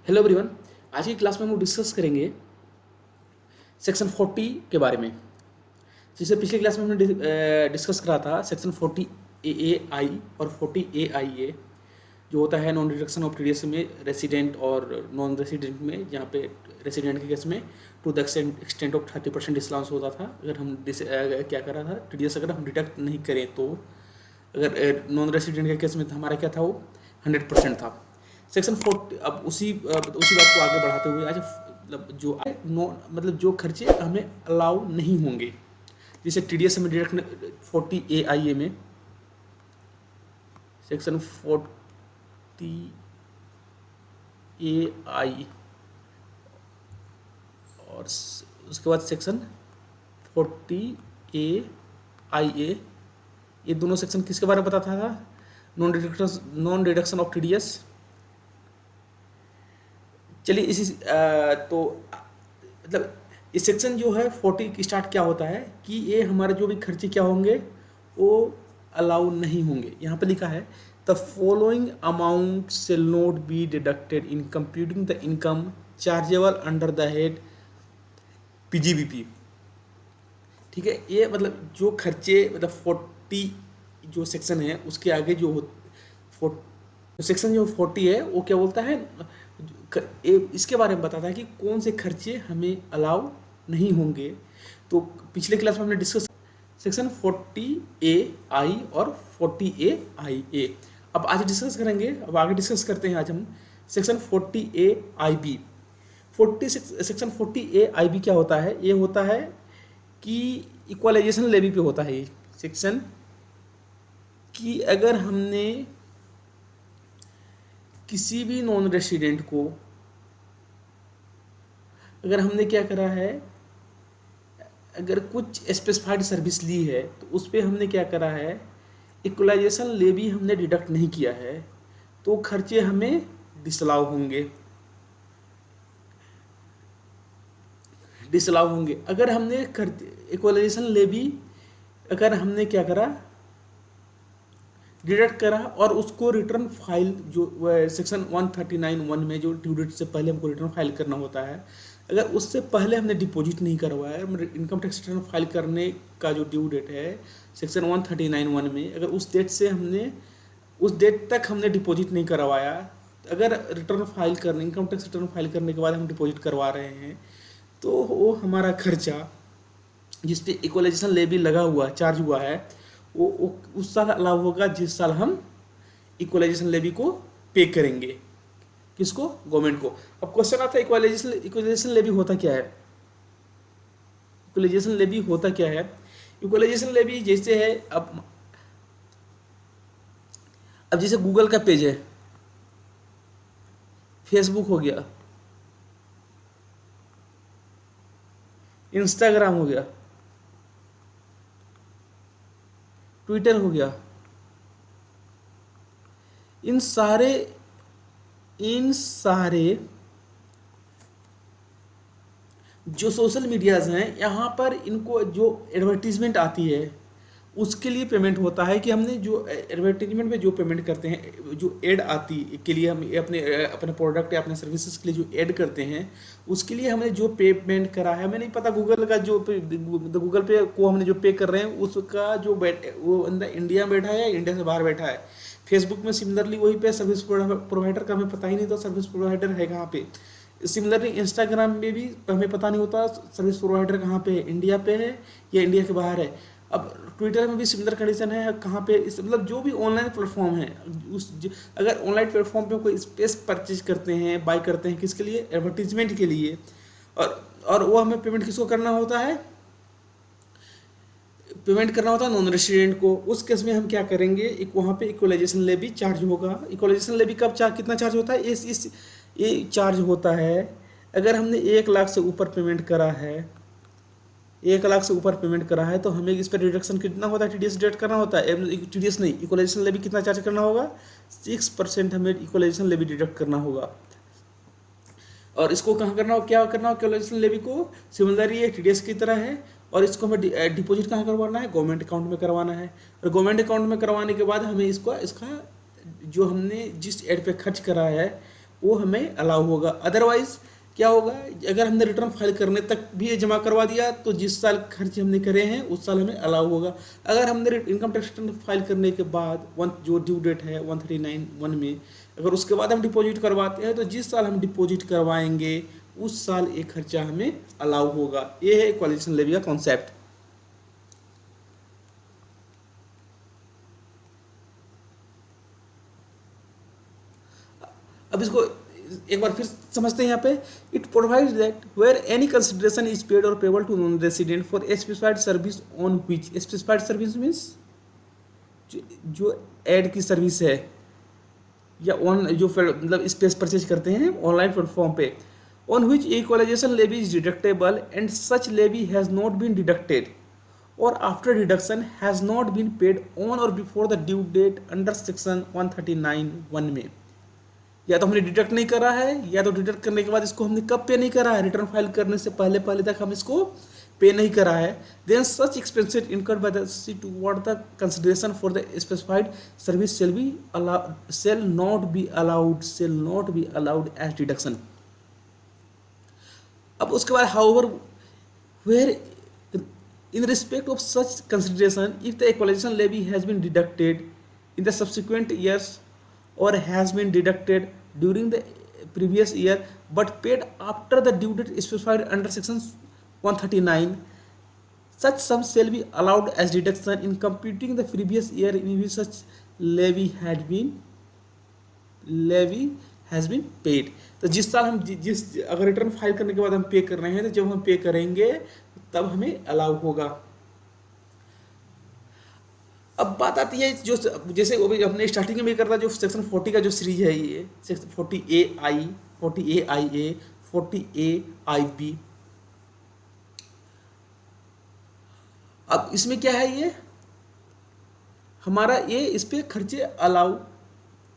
Hello everyone. आज की class में हम लोग डिस्कस करेंगे सेक्शन 40 के बारे में। जैसे पिछली क्लास में हमने डिस्कस करा था सेक्शन 40 ए आई और 40 ए आई ए, जो होता है नॉन डिडक्शन ऑफ टीडीएस में रेसिडेंट और नॉन रेसिडेंट में, जहाँ पे रेसिडेंट के केस में टू द एक्सटेंट ऑफ 30% डिस्काउंस होता था। अगर हम क्या करा था, टीडीएस अगर हम डिडक्ट नहीं करें तो। अगर नॉन रेसिडेंट के केस में हमारा क्या था, वो 100% था। सेक्शन 40 अब उसी बात को आगे बढ़ाते हुए आज मतलब जो खर्चे हमें अलाउ नहीं होंगे, जैसे टीडीएस में डायरेक्ट 40 ए आई ए में सेक्शन 40 ए आई और उसके बाद सेक्शन 40 ए आई ए, ये दोनों सेक्शन किसके बारे में बताता था? Non deduction of TDS. चलिए इसी तो मतलब इस सेक्शन जो है 40 की स्टार्ट क्या होता है कि ये हमारे जो भी खर्चे क्या होंगे वो अलाउ नहीं होंगे। यहाँ पे लिखा है the following amount shell not be deducted in computing the income chargeable under the head PGBP. ठीक है, ये मतलब जो खर्चे मतलब 40 जो सेक्शन है उसके आगे जो सेक्शन जो 40 है वो क्या बोलता है, इसके बारे में बताता है कि कौन से खर्चे हमें अलाउ नहीं होंगे। तो पिछले क्लास में हमने डिस्कस सेक्शन 40 ए आई और 40 ए आई ए। अब आज डिस्कस करेंगे, अब आगे डिस्कस करते हैं आज हम सेक्शन 40 ए आई बी। सेक्शन 40 ए आई बी क्या होता है? ये होता है कि इक्वलाइजेशन लेवी पे होता है ये सेक्शन, कि अगर हमने किसी भी नॉन रेसिडेंट को अगर हमने क्या करा है, अगर कुछ स्पेसिफाइड सर्विस ली है तो उस पर हमने क्या करा है, इक्वलाइजेशन लेवी हमने डिडक्ट नहीं किया है तो खर्चे हमें डिसअलाउ होंगे। अगर हमने इक्वलाइजेशन लेवी अगर हमने क्या करा, डिडक्ट करा और उसको रिटर्न फाइल जो सेक्शन 139(1) में जो ड्यू डेट से पहले हमको रिटर्न फाइल करना होता है, अगर उससे पहले हमने डिपॉजिट नहीं करवाया, इनकम टैक्स रिटर्न फाइल करने का जो ड्यू डेट है सेक्शन 139(1) में, अगर उस डेट तक हमने डिपॉजिट नहीं करवाया, अगर रिटर्न फाइल करने इनकम टैक्स रिटर्न फाइल करने के बाद हम डिपॉजिट करवा रहे हैं तो वो हमारा खर्चा जिस पे इक्वलाइजेशन लेवी लगा हुआ चार्ज हुआ है वो उस साल अलाउ होगा जिस साल हम इक्वलाइजेशन लेवी को पे करेंगे। किसको? गवर्नमेंट को। अब क्वेश्चन आता है इक्वलाइजेशन लेवी होता क्या है? इक्वलाइजेशन लेवी होता क्या है? इक्वलाइजेशन लेवी जैसे है, अब जैसे गूगल का पेज है, फेसबुक हो गया, इंस्टाग्राम हो गया, ट्विटर हो गया, इन सारे जो सोशल मीडियाज हैं, यहाँ पर इनको जो एडवर्टीजमेंट आती है उसके लिए पेमेंट होता है। कि हमने जो एडवर्टीजमेंट में जो पेमेंट करते हैं, जो एड आती के लिए हम अपने प्रोडक्ट या अपने सर्विसेज के लिए जो एड करते हैं उसके लिए हमने जो पेमेंट करा है, हमें नहीं पता गूगल का जो गूगल पे को हमने जो पे कर रहे हैं उसका जो वो अंदर इंडिया में बैठा है या इंडिया से बाहर बैठा है। फेसबुक में सिमिलरली वही पे सर्विस प्रोवाइडर का हमें पता ही नहीं था सर्विस प्रोवाइडर है कहाँ पे। सिमिलरली इंस्टाग्राम में भी हमें पता नहीं होता सर्विस प्रोवाइडर कहाँ पे है, इंडिया पे है या इंडिया के बाहर है। अब ट्विटर में भी सिमिलर कंडीशन है, कहाँ पे मतलब जो भी ऑनलाइन प्लेटफॉर्म है अगर ऑनलाइन प्लेटफॉर्म पे कोई स्पेस परचेज करते हैं, बाय करते हैं, किसके लिए? एडवर्टीजमेंट के लिए। और वो हमें पेमेंट किसको करना होता है? पेमेंट करना होता है नॉन रेसिडेंट को। उस केस में हम क्या करेंगे, वहाँ पे इक्वलाइजेशन लेवी चार्ज होगा। इक्वलाइजेशन लेवी कब कितना चार्ज होता है? ये चार्ज होता है अगर हमने 1 लाख से ऊपर पेमेंट करा है, 1 लाख से ऊपर पेमेंट करा है तो हमें इस पर रिडक्शन कितना होता है? टीडीएस डिडक्ट करना होता है। टीडीएस नहीं, इक्वलाइजेशन लेवी कितना चार्ज करना होगा? 6% हमें इक्वलाइजेशन लेवी डिडक्ट करना होगा। और इसको कहाँ करना हो, क्या करना हो? इक्वलाइजेशन लेवी को सिमिलर ये टीडीएस की तरह है और इसको हमें डिपॉजिट कहाँ करवाना है? गवर्नमेंट अकाउंट में करवाना है। और गवर्नमेंट अकाउंट में करवाने के बाद हमें इसका जो हमने जिस एड पे खर्च करा है वो हमें अलाउ होगा। अदरवाइज क्या होगा, अगर हमने रिटर्न फाइल करने तक भी ये जमा करवा दिया तो जिस साल खर्च हमने करे हैं उस साल हमें अलाउ होगा। अगर हमने इनकम टैक्स रिटर्न फाइल करने के बाद जो ड्यू डेट है 139(1) में, अगर उसके बाद हम डिपॉजिट करवाते हैं तो जिस साल हम डिपॉजिट करवाएंगे उस साल एक खर्चा हमें अलाउ होगा। ये है इक्वलाइजेशन लेवी का कॉन्सेप्ट। अब इसको एक बार फिर समझते हैं। यहाँ पे it provides that where any consideration is paid और payable to non resident for specified service on which, specified service means जो एड की सर्विस है या ऑन जो मतलब स्पेस परचेज करते हैं ऑनलाइन प्लेटफॉर्म पे, on which equalization levy is deductible and such levy has not been deducted और after deduction has not been paid on और before the due date under section 139(1) में। या तो हमने डिडक्ट नहीं करा है, या तो डिडक्ट करने के बाद इसको हमने कब पे नहीं करा है, रिटर्न फाइल करने से पहले पहले तक हम इसको पे नहीं करा है। Then such expenses incurred by the C toward the consideration for the specified service shall not be allowed as deduction. अब उसके बाद however where in respect of such consideration if the equalization levy has been deducted in the subsequent years or has been deducted during the previous year but paid after the due date specified under section 139, such sum shall be allowed as deduction in computing the previous year in which such levy has been paid। तो जिस साल हम जिस अगर return file करने के बाद हम पे कर रहे हैं तो जब हम पे करेंगे तब हमें अलाउ होगा। अब बात आती है जो जैसे हमने स्टार्टिंग में करता जो सेक्शन 40 का जो सीरीज है, ये सेक्शन 40A(I), 40A(IA), 40A(IB). अब इसमें क्या है, ये हमारा इस पे खर्चे अलाउ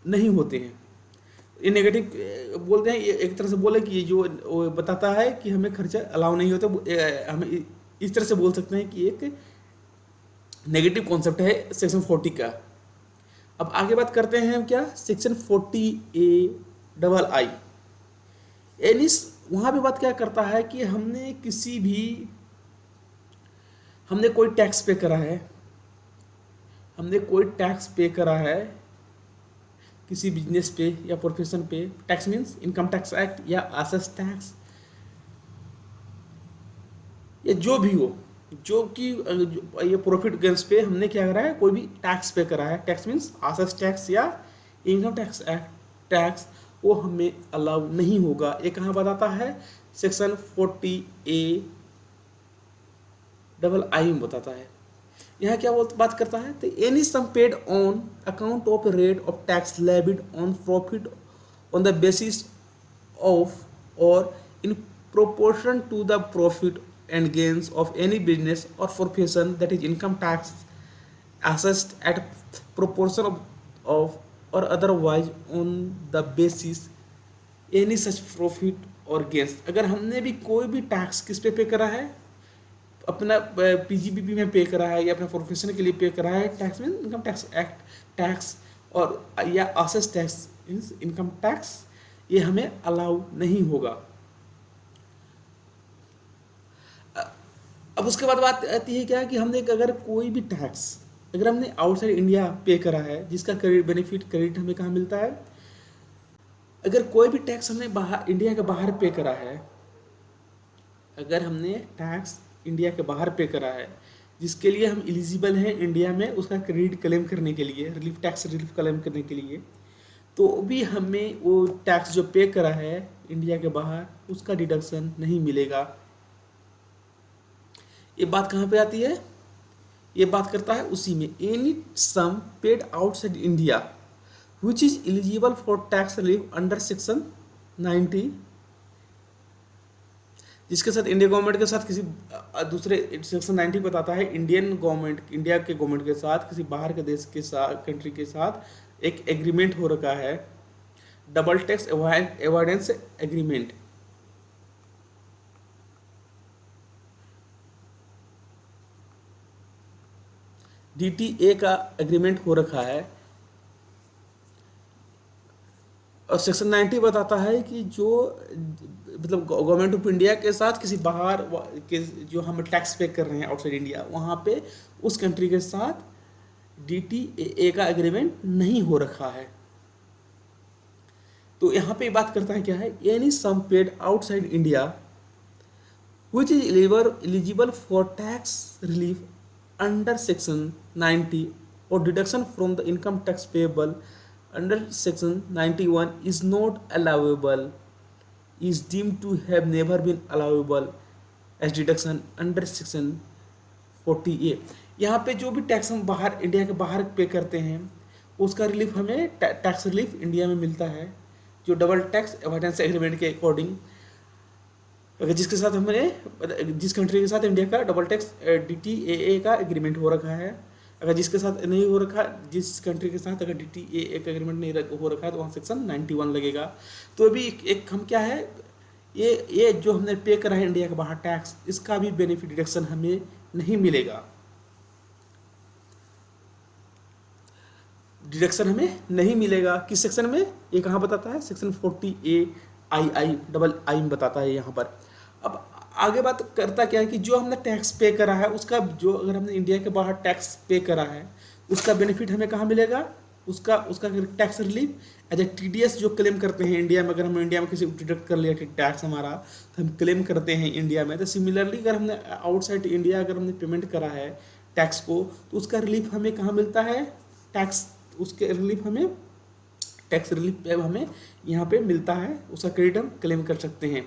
नहीं होते हैं। ये नेगेटिव बोलते हैं, ये एक तरह से बोले कि ये जो बताता है कि हमें खर्चा अलाउ नहीं होता, हमें इस तरह से बोल सकते हैं कि एक नेगेटिव कॉन्सेप्ट है सेक्शन 40 का। अब आगे बात करते हैं क्या, सेक्शन 40A(II). यानी वहाँ पे बात क्या करता है कि हमने कोई टैक्स पे करा है, किसी बिजनेस पे या प्रोफेशन पे। Tax means income tax act या एसेस टैक्स या जो भी हो, जो कि ये प्रॉफिट गेन्स पे हमने क्या करा है, कोई भी टैक्स पे करा है। टैक्स मीन्स एसेस टैक्स या इनकम टैक्स एक्ट टैक्स, वो हमें अलाउ नहीं होगा। ये कहाँ बताता है, सेक्शन 40A(II) में बताता है। यहाँ क्या बात करता है, तो any sum paid on account of rate of tax levied on profit on the basis of और in proportion to the profit and gains of any business or profession that is income tax assessed at proportion of or otherwise on the basis any such profit or gains। अगर हमने भी कोई भी tax किस पे करा है, अपना पीजीबीपी में पे करा है या अपने प्रोफेशन के लिए पे करा है, टैक्स में इनकम टैक्स एक्ट टैक्स और या assess tax means income tax, ये हमें अलाउ नहीं होगा। अब उसके बाद बात आती है क्या कि हमने अगर कोई भी टैक्स अगर हमने आउटसाइड इंडिया पे करा है, जिसका क्रेडिट हमें कहाँ मिलता है, अगर कोई भी टैक्स हमने इंडिया के बाहर पे करा है, अगर हमने टैक्स इंडिया के बाहर पे करा है जिसके लिए हम एलिजिबल हैं इंडिया में उसका क्रेडिट क्लेम करने के लिए, टैक्स रिलीफ क्लेम करने के लिए, तो भी हमें वो टैक्स जो पे करा है इंडिया के बाहर उसका डिडक्शन नहीं मिलेगा। ये बात कहाँ पे आती है, ये बात करता है उसी में, any sum paid outside India which is eligible for tax relief under section 90, जिसके साथ इंडिया गवर्नमेंट के साथ किसी दूसरे सेक्शन 90 बताता है इंडिया के गवर्नमेंट के साथ किसी बाहर के देश के साथ कंट्री के साथ एक एग्रीमेंट हो रखा है, double tax avoidance agreement. DTA का एग्रीमेंट हो रखा है, और सेक्शन 90 बताता है कि जो मतलब गवर्नमेंट ऑफ इंडिया के साथ किसी बाहर के जो हम टैक्स पे कर रहे हैं आउटसाइड इंडिया, वहाँ पे उस कंट्री के साथ DTAA का एग्रीमेंट नहीं हो रखा है। तो यहाँ पे बात करता है क्या है, any sum paid outside India which is eligible for tax relief under section 90 और deduction from the income tax payable under section 91 is not allowable, is deemed to have never been allowable as deduction under section 40A। यहाँ पे जो भी tax हम बाहर India के बाहर पे करते हैं उसका रिलीफ हमें टैक्स रिलीफ इंडिया में मिलता है, जो डबल टैक्स अवॉइडेंस एग्रीमेंट के अकॉर्डिंग, अगर जिसके साथ हमने जिस कंट्री के साथ इंडिया का डबल टैक्स DTAA का एग्रीमेंट हो रखा है, अगर जिसके साथ नहीं हो रखा, जिस कंट्री के साथ अगर DTAA का एग्रीमेंट नहीं हो रखा है तो वहाँ सेक्शन 91 लगेगा। तो अभी एक हम क्या है, ये जो हमने पे करा है इंडिया के बाहर टैक्स, इसका भी बेनिफिट डिडक्शन हमें नहीं मिलेगा, डिडक्शन हमें नहीं मिलेगा। किस सेक्शन में, ये कहाँ बताता है, सेक्शन 40A II में बताता है यहाँ पर। अब आगे बात करता क्या है कि जो हमने टैक्स पे करा है उसका, जो अगर हमने इंडिया के बाहर टैक्स पे करा है उसका बेनिफिट हमें कहाँ मिलेगा, उसका tax relief as a TDS जो क्लेम करते हैं इंडिया में, अगर हम इंडिया में किसी डिडक्ट कर लिया टैक्स हमारा तो हम क्लेम करते हैं इंडिया में, तो सिमिलरली अगर हमने आउटसाइड इंडिया अगर हमने पेमेंट करा है टैक्स को तो उसका रिलीफ हमें कहाँ मिलता है, टैक्स, उसके रिलीफ हमें टैक्स रिलीफ हमें यहाँ पे मिलता है, उसका क्रेडिट हम क्लेम कर सकते हैं।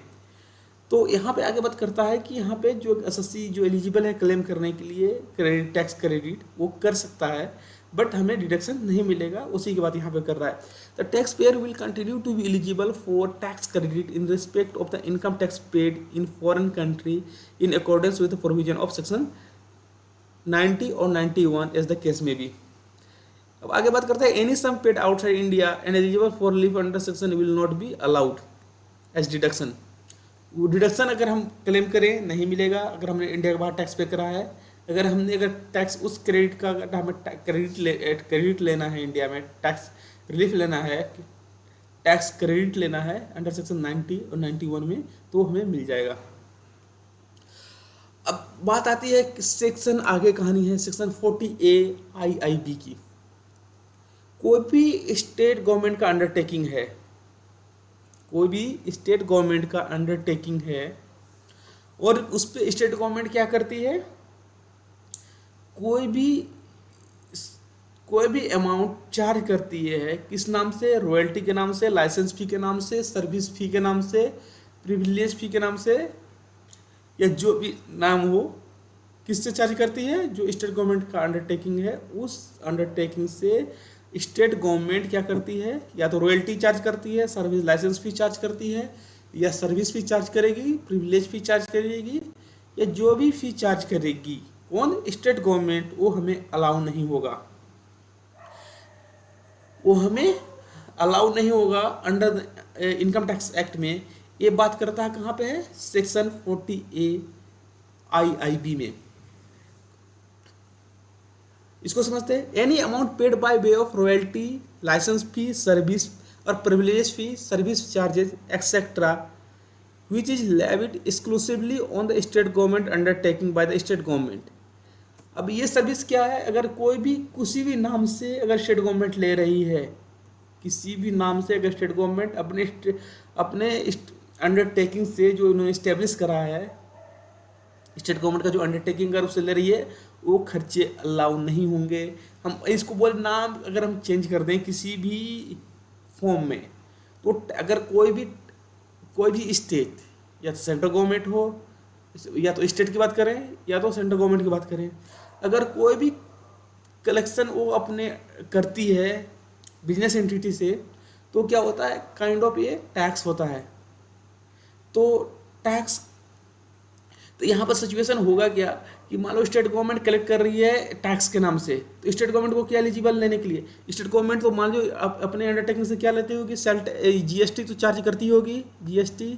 तो यहाँ पे आगे बात करता है कि यहाँ पे जो SSC जो एलिजिबल है क्लेम करने के लिए क्रेडिट, टैक्स क्रेडिट वो कर सकता है, बट हमें डिडक्शन नहीं मिलेगा, उसी की बात यहाँ पे कर रहा है। The tax payer will continue to be eligible for tax credit in respect of the income tax paid in foreign country in accordance with the provision of section 90 और 91 एज द केस में be. अब आगे बात करते हैं, any sum paid outside India and eligible for relief under section will not be allowed as deduction. वो deduction अगर हम क्लेम करें नहीं मिलेगा, अगर हमने इंडिया के बाहर टैक्स पे करा है, अगर टैक्स उस क्रेडिट का अगर हमें क्रेडिट लेना है इंडिया में, टैक्स रिलीफ लेना है, टैक्स क्रेडिट लेना है अंडर सेक्शन 90 और 91 में, तो हमें मिल जाएगा। अब बात आती है सेक्शन, आगे कहानी है सेक्शन 40A IIB की। कोई भी स्टेट गवर्नमेंट का अंडरटेकिंग है, कोई भी स्टेट गवर्नमेंट का अंडरटेकिंग है और उस पर स्टेट गवर्नमेंट क्या करती है, कोई भी अमाउंट चार्ज करती है, किस नाम से, रॉयल्टी के नाम से, लाइसेंस फी के नाम से, सर्विस फी के नाम से, प्रिविलेज फी के नाम से, या जो भी नाम हो, किससे चार्ज करती है, जो स्टेट गवर्नमेंट का अंडरटेकिंग है उस अंडरटेकिंग से स्टेट गवर्नमेंट क्या करती है, या तो रॉयल्टी चार्ज करती है, सर्विस लाइसेंस फी चार्ज करती है, या सर्विस फी चार्ज करेगी, प्रिविलेज फी चार्ज करेगी, या जो भी फी चार्ज करेगी कौन, स्टेट गवर्नमेंट, वो हमें अलाउ नहीं होगा, वो हमें अलाउ नहीं होगा अंडर इनकम टैक्स एक्ट में। ये बात करता है कहाँ पे है, सेक्शन 40A IIB में। इसको समझते हैं, any amount paid by way of royalty, licence fee, service और privilege fee, service charges etcetera which is levied exclusively on the state government undertaking by the state government. अब ये service क्या है, अगर कोई भी किसी भी नाम से अगर स्टेट गवर्नमेंट ले रही है, किसी भी नाम से अगर स्टेट गवर्नमेंट अपने अंडरटेकिंग से जो उन्होंने इस्टेब्लिश करा है, स्टेट गवर्नमेंट का जो अंडरटेकिंग कर उससे ले रही है, वो खर्चे अलाउ नहीं होंगे। हम इसको बोल नाम अगर हम चेंज कर दें किसी भी फॉर्म में, तो अगर कोई भी स्टेट, या तो सेंट्रल गवर्नमेंट हो, या तो स्टेट की बात करें या तो सेंट्रल गवर्नमेंट की बात करें, अगर कोई भी कलेक्शन वो अपने करती है बिजनेस एंटिटी से, तो क्या होता है, काइंड ऑफ ये टैक्स होता है। तो टैक्स, तो यहाँ पर सिचुएशन होगा क्या कि मान लो स्टेट गवर्नमेंट कलेक्ट कर रही है टैक्स के नाम से, तो स्टेट गवर्नमेंट को क्या एलिजिबल लेने के लिए, स्टेट गवर्नमेंट तो मान लो अपने अंडरटेकिंग से क्या लेती होगी, GST तो चार्ज करती होगी, GST,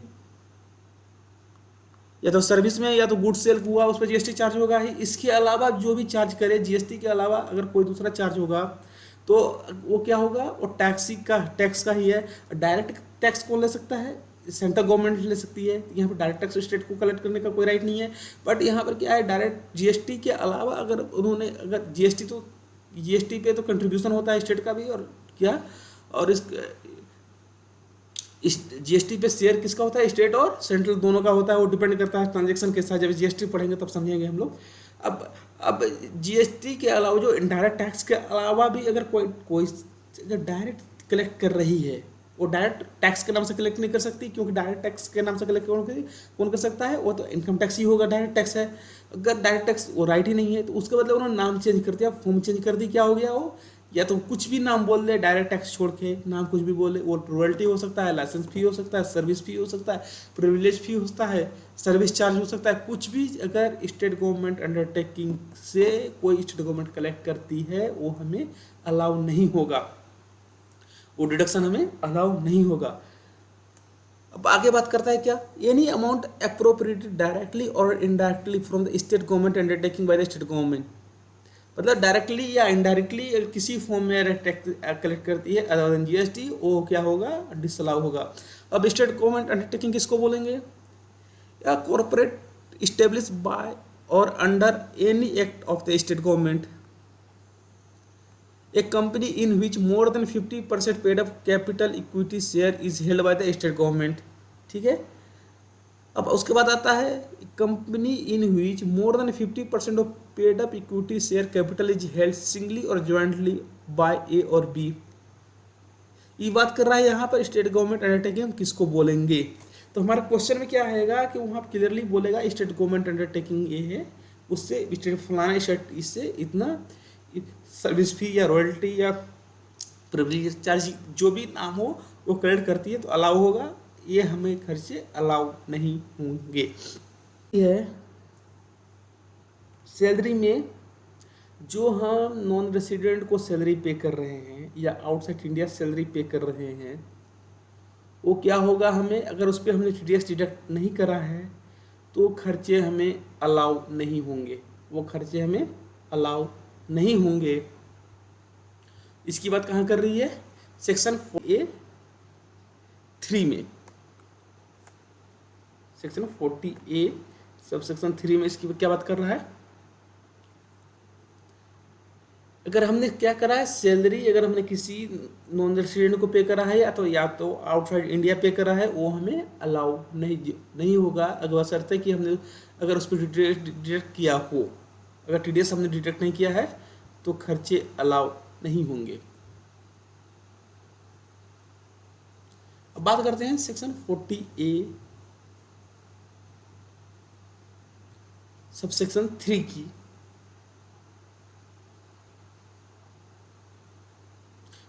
या तो सर्विस में या तो गुड सेल हुआ उस पर GST चार्ज होगा ही। इसके अलावा जो भी चार्ज करे GST के अलावा अगर कोई दूसरा चार्ज होगा तो वो क्या होगा, वो टैक्स का ही है। डायरेक्ट टैक्स कौन ले सकता है, सेंट्रल गवर्नमेंट ले सकती है, यहाँ पर डायरेक्ट टैक्स स्टेट को कलेक्ट करने का कोई राइट नहीं है। बट यहाँ पर क्या है, डायरेक्ट जीएसटी के अलावा अगर उन्होंने, अगर जीएसटी पे तो कंट्रीब्यूशन होता है स्टेट का भी, और क्या, और इस जीएसटी पे शेयर किसका होता है, स्टेट और सेंट्रल दोनों का होता है। वो डिपेंड करता है ट्रांजेक्शन के साथ, जब जीएसटी पढ़ेंगे तब समझेंगे हम लोग। अब जीएसटी के अलावा जो इनडायरेक्ट टैक्स के अलावा भी अगर कोई अगर डायरेक्ट कलेक्ट कर रही है, वो डायरेक्ट टैक्स के नाम से कलेक्ट नहीं कर सकती, क्योंकि डायरेक्ट टैक्स के नाम से कलेक्ट कौन कर सकता है, वो तो इनकम टैक्स ही होगा, डायरेक्ट टैक्स है। अगर डायरेक्ट टैक्स वो राइट ही नहीं है, तो उसके बदले उन्होंने नाम चेंज कर दिया, फॉर्म चेंज कर दी, क्या हो गया वो, या तो कुछ भी नाम बोल दे, डायरेक्ट टैक्स छोड़ के नाम कुछ भी बोले, वो रॉयल्टी हो सकता है, लाइसेंस फी हो सकता है, सर्विस फी हो सकता है, प्रिविलेज फी हो सकता है, सर्विस चार्ज हो सकता है, कुछ भी अगर स्टेट गवर्नमेंट अंडरटेकिंग से कोई स्टेट गवर्नमेंट कलेक्ट करती है, वो हमें अलाउ नहीं होगा, वो डिडक्शन हमें अलाउ नहीं होगा। अब आगे बात करता है क्या, एनी अमाउंट अप्रोप्रिएटेड डायरेक्टली और indirectly from the state government undertaking by the state government, मतलब डायरेक्टली या इनडायरेक्टली किसी फॉर्म में टैक्स कलेक्ट करती है अदर देन जीएसटी, वो क्या होगा, डिसअलाउ होगा। अब स्टेट गवर्नमेंट अंडरटेकिंग किसको बोलेंगे, या कॉर्पोरेट इस्टेब्लिश बाय और under any act of the state government, A company in which more than 50% paid up capital equity share is held by the state government, ठीक है। अब उसके बाद आता है company in which more than 50% of paid up equity share capital is held singly और jointly bye ए और B. ये बात कर रहा है यहाँ पर स्टेट गवर्नमेंट अंडरटेकिंग हम किसको बोलेंगे। तो हमारा क्वेश्चन में क्या आएगा कि वहाँ क्लियरली बोलेगा स्टेट गवर्नमेंट अंडरटेकिंग ये है, उससे स्टेट फलाना स्टेट इससे इतना सर्विस फी या रॉयल्टी या प्रिविलेज चार्ज जो भी नाम हो वो कलेक्ट करती है, तो अलाउ होगा, ये हमें खर्चे अलाउ नहीं होंगे। ये है सैलरी में जो हम नॉन रेसिडेंट को सैलरी पे कर रहे हैं या आउटसाइड इंडिया सैलरी पे कर रहे हैं, वो क्या होगा, हमें अगर उस पर हमने टीडीएस डिडक्ट नहीं करा है तो खर्चे हमें अलाउ नहीं होंगे, वो खर्चे हमें अलाउ नहीं होंगे। इसकी बात कहाँ कर रही है, सेक्शन 40A(3) में, सेक्शन 40A सब सेक्शन 3 में इसकी क्या बात कर रहा है। अगर हमने क्या करा है, सैलरी अगर हमने किसी नॉन रेसिडेंट को पे करा है या तो आउटसाइड इंडिया पे करा है, वो हमें अलाउ नहीं होगा। अगर शर्त है कि हमने अगर उस पर डिडक्ट किया हो, अगर टीडीएस हमने डिडक्ट नहीं किया है तो खर्चे अलाउ नहीं होंगे। अब बात करते हैं सेक्शन 40A सब सेक्शन 3 की।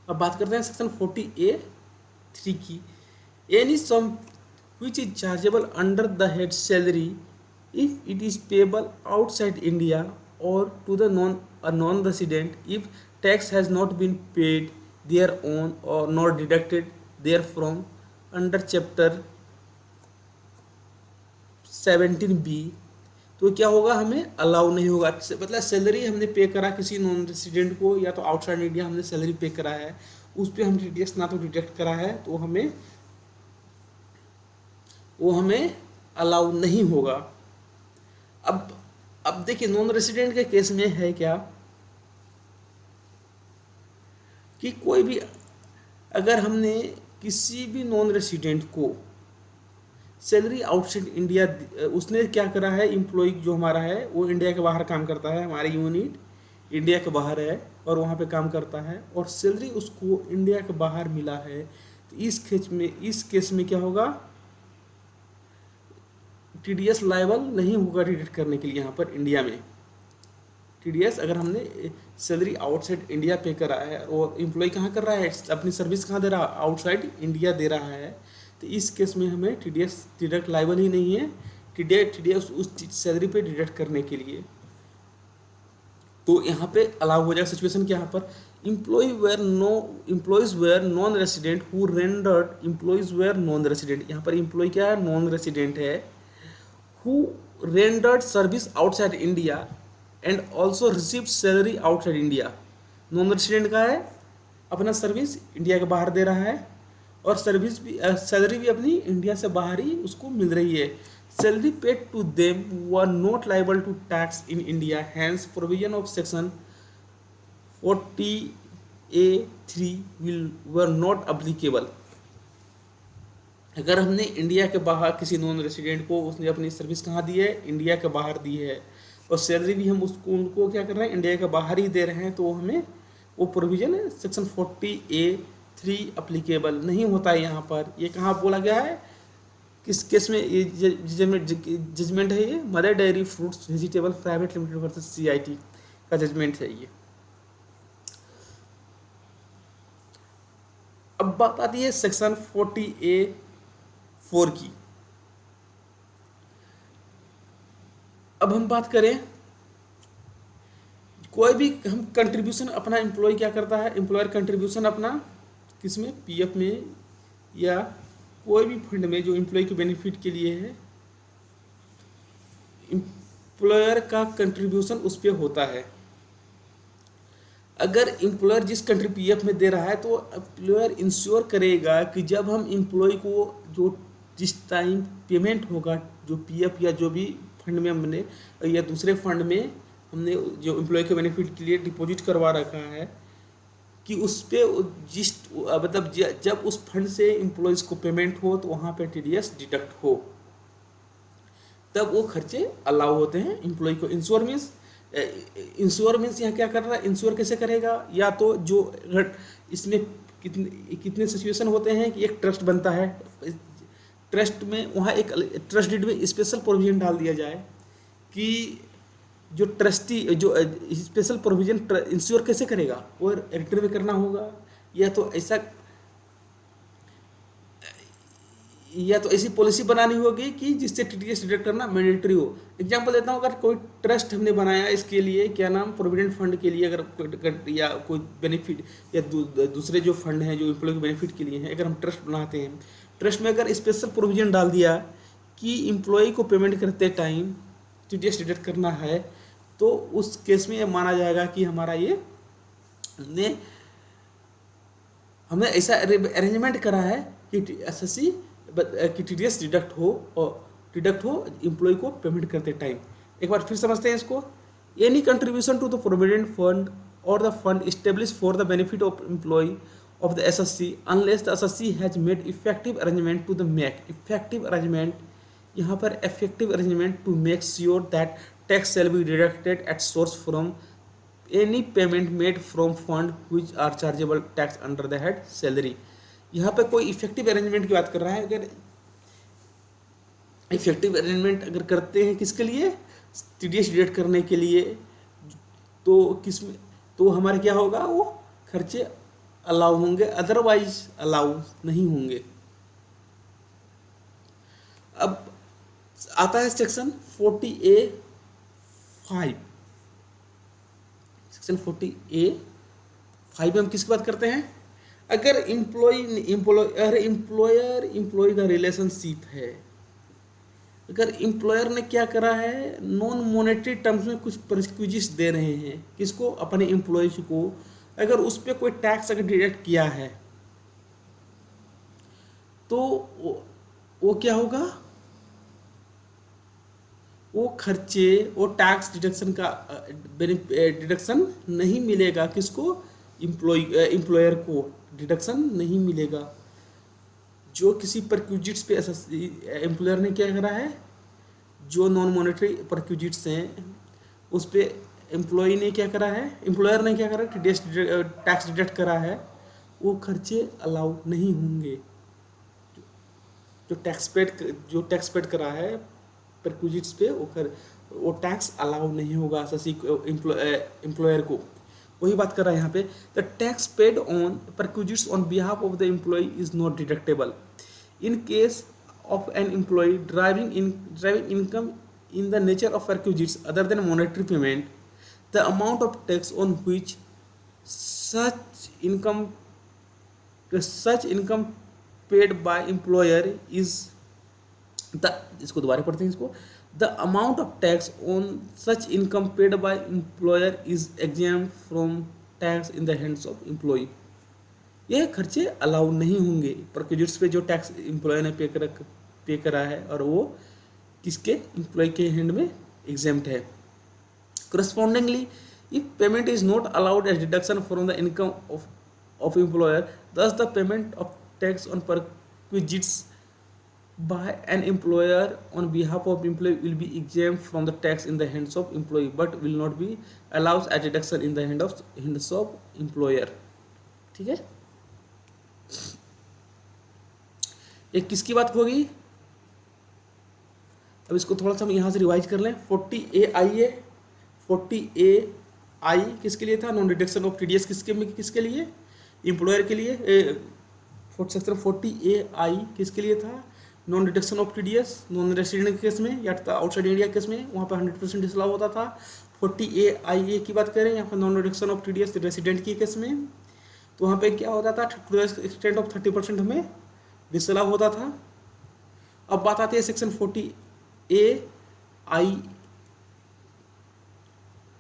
अब बात करते हैं सेक्शन 40A(3) की। Any sum which is chargeable under the head salary if it is payable outside India और to the non resident if tax has not been paid thereon और not deducted therefrom under chapter 17B, तो क्या होगा, हमें allow नहीं होगा। मतलब salary हमने पे करा किसी नॉन रेसिडेंट को या तो आउटसाइड इंडिया हमने सैलरी पे करा है, उस पर हम टीडीएस ना तो डिडक्ट करा है, तो वो हमें अलाउ नहीं होगा। अब देखिए नॉन रेसिडेंट के केस में है क्या कि कोई भी अगर हमने किसी भी नॉन रेसिडेंट को सैलरी आउटसाइड इंडिया, उसने क्या करा है, एम्प्लॉय जो हमारा है वो इंडिया के बाहर काम करता है, हमारी यूनिट इंडिया के बाहर है और वहाँ पे काम करता है और सैलरी उसको इंडिया के बाहर मिला है, तो इस केस में क्या होगा, टीडीएस लायबल नहीं होगा डिडक्ट करने के लिए। यहाँ पर इंडिया में टीडीएस अगर हमने सैलरी आउटसाइड इंडिया पे करा है और एम्प्लॉय कहाँ कर रहा है, अपनी सर्विस कहाँ दे रहा है, आउटसाइड इंडिया दे रहा है, तो इस केस में हमें टीडीएस डिडक्ट लायबल ही नहीं है, टीडीएस उस सैलरी पे डिडक्ट करने के लिए। तो यहाँ पे अलाउ हो जाएगा। सिचुएशन क्या यहाँ पर, employees were non resident who rendered, employees were non resident, यहाँ पर एम्प्लॉय क्या है, नॉन रेसिडेंट है, who rendered service outside India and also receive salary outside India. Non resident का है अपना सर्विस इंडिया के बाहर दे रहा है और सर्विस भी सैलरी भी अपनी इंडिया से बाहर ही उसको मिल रही है. Salary paid to them were not liable to tax in India, hence provision of section 40A3 were not applicable. अगर हमने इंडिया के बाहर किसी नॉन रेसिडेंट को, उसने अपनी सर्विस कहाँ दी है, इंडिया के बाहर दी है, और सैलरी भी हम उसको उनको क्या कर रहे हैं, इंडिया के बाहर ही दे रहे हैं, तो हमें वो प्रोविजन सेक्शन 40A3 अप्लीकेबल नहीं होता है यहाँ पर. ये कहाँ बोला गया है, किस केस में ये जजमेंट है, ये mother dairy fruits vegetable private limited versus CIT का जजमेंट है ये. अब बात आती है सेक्शन 40A4 की. अब हम बात करें, कोई भी हम कंट्रीब्यूशन अपना एम्प्लॉय क्या करता है, एम्प्लॉयर कंट्रीब्यूशन अपना किस में, PF में या कोई भी फंड में जो एम्प्लॉय के बेनिफिट के लिए है, एम्प्लॉयर का कंट्रीब्यूशन उस पर होता है. अगर एम्प्लॉयर जिस कंट्री PF में दे रहा है, तो एम्प्लॉयर इंश्योर करेगा कि जब हम एम्प्लॉय को जो जिस टाइम पेमेंट होगा, जो PF या जो भी फंड में हमने या दूसरे फंड में हमने जो एम्प्लॉय के बेनिफिट के लिए डिपॉजिट करवा रखा है, कि उस पर जिस मतलब जब उस फंड से एम्प्लॉयज़ को पेमेंट हो तो वहाँ पे TDS डिडक्ट हो, तब वो खर्चे अलाउ होते हैं एम्प्लॉय को. इंश्योर मीन्स यहाँ क्या कर रहा है, इंश्योर कैसे करेगा, या तो जो इसमें कितने सिचुएशन होते हैं कि एक ट्रस्ट बनता है, ट्रस्ट में वहाँ एक ट्रस्ट डीड में स्पेशल प्रोविजन डाल दिया जाए कि जो ट्रस्टी जो स्पेशल प्रोविजन इंश्योर कैसे करेगा, वो रिटर्न में करना होगा, या तो ऐसी पॉलिसी बनानी होगी कि जिससे TDS डिडक्ट करना मैंडेटरी हो. एग्जांपल देता हूँ, अगर कोई ट्रस्ट हमने बनाया इसके लिए, क्या नाम, प्रोविडेंट फंड के लिए, अगर या कोई बेनिफिट या दूसरे जो फंड हैं जो एम्प्लॉय के बेनिफिट के लिए हैं, अगर हम ट्रस्ट बनाते हैं, ट्रस्ट में अगर स्पेशल प्रोविजन डाल दिया कि एम्प्लॉय को पेमेंट करते टाइम TDS डिडक्ट करना है, तो उस केस में ये माना जाएगा कि हमारा ये हमने ऐसा अरेंजमेंट करा है कि SSC कि TDS डिडक्ट हो एम्प्लॉय को पेमेंट करते टाइम. एक बार फिर समझते हैं इसको. Any contribution to the provident fund और the fund establish for the benefit of employee of the SSC unless the SSC has made effective arrangement to the make effective arrangement, यहाँ पर effective arrangement to make sure that tax shall be deducted at source from any payment made from fund which are chargeable tax under the head salary. यहाँ पे कोई effective arrangement की बात कर रहा है. अगर इफेक्टिव अरेंजमेंट अगर करते हैं किसके लिए, TDS डिडक्ट करने के लिए, तो किसमें, तो हमारे क्या होगा, वो खर्चे अलाउ होंगे, अदरवाइज अलाउ नहीं होंगे. अब आता है सेक्शन 40A5. सेक्शन 40A5 में हम किसकी बात करते हैं, अगर एम्प्लॉयर का रिलेशनशिप है, अगर एम्प्लॉयर ने क्या करा है, नॉन मॉनेटरी टर्म्स में कुछ प्रिक्विजिट्स दे रहे हैं किसको, अपने एम्प्लॉयज को, अगर उस पर कोई टैक्स अगर डिडक्ट किया है, तो वो क्या होगा, वो खर्चे, वो टैक्स डिडक्शन का डिडक्शन नहीं मिलेगा किसको, एम्प्लॉयर को डिडक्शन नहीं मिलेगा. जो किसी परक्यूजिट्स पे एम्प्लॉयर ने क्या करा है, जो नॉन मॉनेटरी परक्यूजिट्स हैं उस पे एम्प्लॉय ने क्या करा है, एम्प्लॉयर ने क्या करा, टैक्स डिडक्ट करा है, वो खर्चे अलाउ नहीं होंगे. जो टैक्स पेड करा है परक्यूजिट्स पे, वो टैक्स अलाउ नहीं होगा एम्प्लॉयर को. वही बात कर रहा है यहाँ पे, the tax paid on perquisites on behalf of the employee is not deductible in case of an employee driving income in the nature of perquisites other than monetary payment. The amount of tax on which such income paid by employer is the, इसको दोबारा पढ़ते हैं इसको, the amount of tax on such income paid by employer is exempt from tax in the hands of employee. ये खर्चे allow नहीं होंगे perquisites पे जो टैक्स एम्प्लॉय ने पे करा है, और वो किसके एम्प्लॉय के हैंड में एग्जेम्प्ट है। Correspondingly, if payment is not allowed as deduction from the income of employer, thus the payment of tax on perquisites by an employer on behalf of employee will be exempt from the tax in the hands of employee, but will not be allowed as deduction in the hands of employer। ठीक है, एक किसकी बात होगी, अब इसको थोड़ा सा हम यहाँ से रिवाइज कर लें। 40A किसके लिए था, नॉन डिडक्शन ऑफ टीडीएस किसके लिए, एम्प्लॉयर के लिए। सेक्शन 40A किसके लिए था, non deduction of TDS non resident case में या आउटसाइड इंडिया केस में, वहाँ पर 100% डिसअलाउ होता था। 40A की बात करें यहाँ पर non deduction of TDS resident की केस में, तो वहाँ पे क्या होता था, टू द एक्सटेंट ऑफ 30% हमें डिसअलाउ होता था। अब बात आती है सेक्शन 40A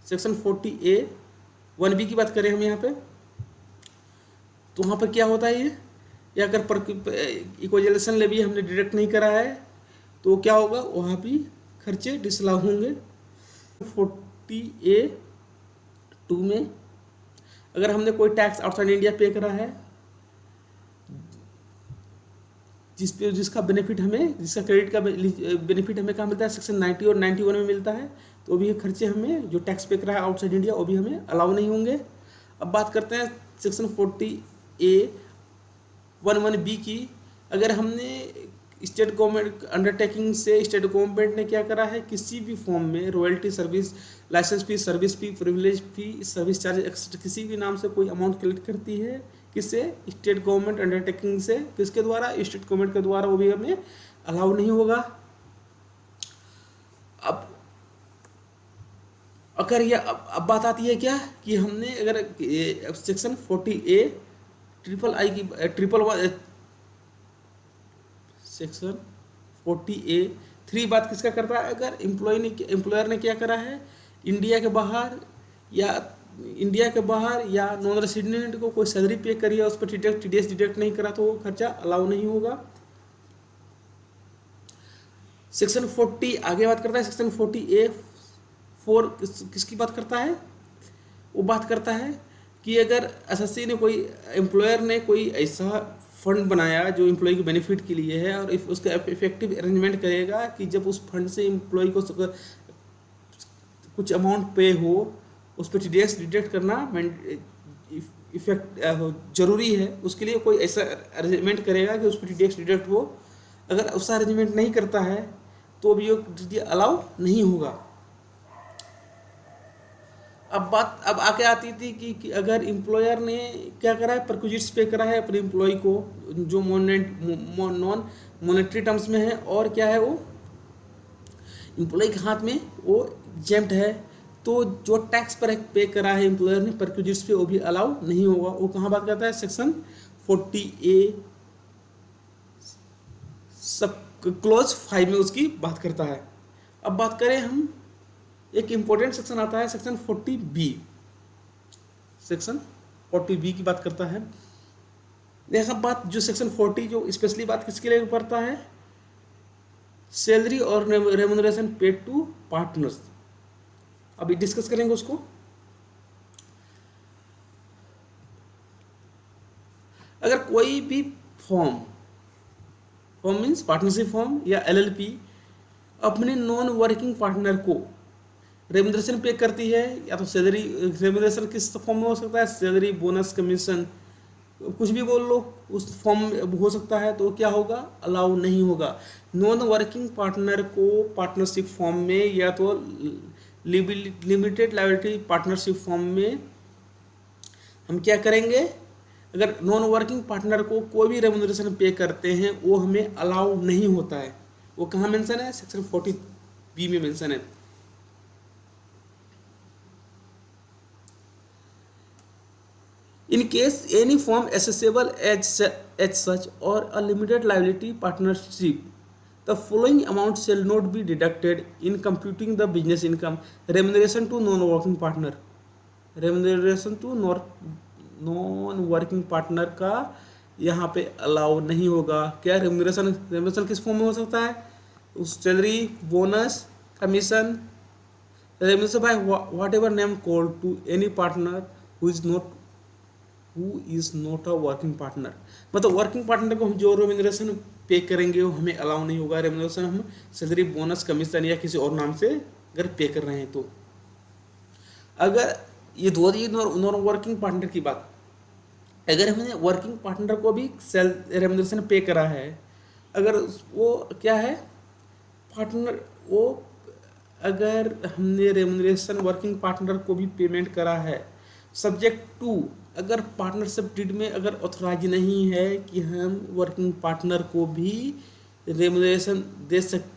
सेक्शन 40A(1)(b) की बात करें हम यहाँ पे, तो वहाँ पर क्या होता है, ये अगर इक्विजिलेशन लेवी हमने डिडक्ट नहीं करा है तो क्या होगा, वहाँ भी खर्चे डिसअलाउ होंगे। 40A(2) में अगर हमने कोई टैक्स आउटसाइड इंडिया पे करा है, जिसका बेनिफिट हमें, जिसका क्रेडिट का बेनिफिट हमें कहाँ मिलता है, सेक्शन 90 और 91 में मिलता है, तो भी खर्चे हमें जो टैक्स पे करा है आउटसाइड इंडिया वो भी हमें अलाउ नहीं होंगे। अब बात करते हैं सेक्शन 40A(1)(b) की। अगर हमने स्टेट गवर्नमेंट अंडरटेकिंग से स्टेट गवर्नमेंट ने क्या करा है, किसी भी फॉर्म में royalty, service licence fee, service fee, privilege fee, service charge extra किसी भी नाम से कोई अमाउंट कलेक्ट करती है, किससे, स्टेट गवर्नमेंट अंडरटेकिंग से, किसके द्वारा, स्टेट गवर्नमेंट के द्वारा, वो भी हमें अलाउ नहीं होगा। अब अगर ये अब बात आती है क्या कि हमने अगर सेक्शन 40A(1) सेक्शन 40A(3) बात किसका करता है, अगर एम्प्लॉयर ने क्या करा है, इंडिया के बाहर या नॉन रेसिडेंट को कोई सैलरी पे करी है, उस पर टीडीएस डिडक्ट नहीं करा, तो वो खर्चा अलाउ नहीं होगा। सेक्शन 40 आगे बात करता है, सेक्शन 40A(4) किसकी बात करता है, वो बात करता है कि अगर एसएससी ने कोई, एम्प्लॉयर ने कोई ऐसा फंड बनाया जो एम्प्लॉय के बेनिफिट के लिए है, और उसका इफेक्टिव अरेंजमेंट करेगा कि जब उस फंड से एम्प्लॉय को कुछ अमाउंट पे हो, उस पर टीडीएस डिडक्ट करना जरूरी है, उसके लिए कोई ऐसा अरेंजमेंट करेगा कि उस पर टीडीएस डिडक्ट हो। अगर उसका अरेंजमेंट नहीं करता है तो भी ये अलाउ नहीं होगा। अब आके आती थी कि अगर एम्प्लॉयर ने क्या करा है, परक्विजिट्स पे करा है अपने एम्प्लॉय को, जो नॉन मॉनेटरी टर्म्स में है, और क्या है, वो एम्प्लॉय के हाथ में वो एग्जेम्प्ट है, तो जो टैक्स पर पे करा है एम्प्लॉयर ने परक्विजिट्स पे, वो भी अलाउ नहीं होगा। वो कहाँ बात करता है, सेक्शन 40A सब क्लोज 5 में उसकी बात करता है। अब बात करें हम, एक इंपॉर्टेंट सेक्शन आता है सेक्शन 40B। सेक्शन 40B की बात करता है। देखा बात, जो सेक्शन 40 जो स्पेशली बात किसके लिए करता है, सैलरी और रेम्यूनरेशन पेड टू पार्टनर्स। अभी डिस्कस करेंगे उसको। अगर कोई भी फॉर्म मीन्स पार्टनरशिप फॉर्म या एलएलपी अपने नॉन वर्किंग पार्टनर को रेम्यूनरेशन पे करती है, या तो सैलरी, रेम्यूनरेशन किस फॉर्म में हो सकता है, सैलरी, बोनस, कमीशन, कुछ भी बोल लो, उस फॉर्म में हो सकता है, तो क्या होगा, अलाउ नहीं होगा। नॉन वर्किंग पार्टनर को पार्टनरशिप फॉर्म में या तो लिमिटेड लायबिलिटी पार्टनरशिप फॉर्म में हम क्या करेंगे, अगर नॉन वर्किंग पार्टनर को कोई भी रेम्यूनरेशन पे करते हैं वो हमें अलाउ नहीं होता है। वो कहाँ मेंशन है, सेक्शन 40B में मेंशन है। In case any firm accessible as such or a limited liability partnership, the following amount shall not be deducted in computing the business income: remuneration to non-working partner, remuneration to non working partner का यहाँ पे allow नहीं होगा। क्या remuneration किस form में हो सकता है? उस salary, bonus, commission, remuneration by whatever name called to any partner who is not a working partner. मतलब वर्किंग पार्टनर को हम जो रेम्यूनरेशन पे करेंगे वो हमें अलाउ नहीं होगा। रेम्यूनरेशन हम सैलरी, बोनस, कमीशन या किसी और नाम से अगर पे कर रहे हैं तो। अगर ये दो नॉन वर्किंग पार्टनर की बात, अगर हमने वर्किंग पार्टनर को भी रेम्यूनरेशन पे करा है, अगर वो क्या है पार्टनर, वो अगर हमने रेम्यूनरेशन वर्किंग पार्टनर को भी पेमेंट करा है, सब्जेक्ट टू अगर पार्टनरशिप डीड में अगर ऑथराइज नहीं है कि हम वर्किंग पार्टनर को भी रेम्यूनरेशन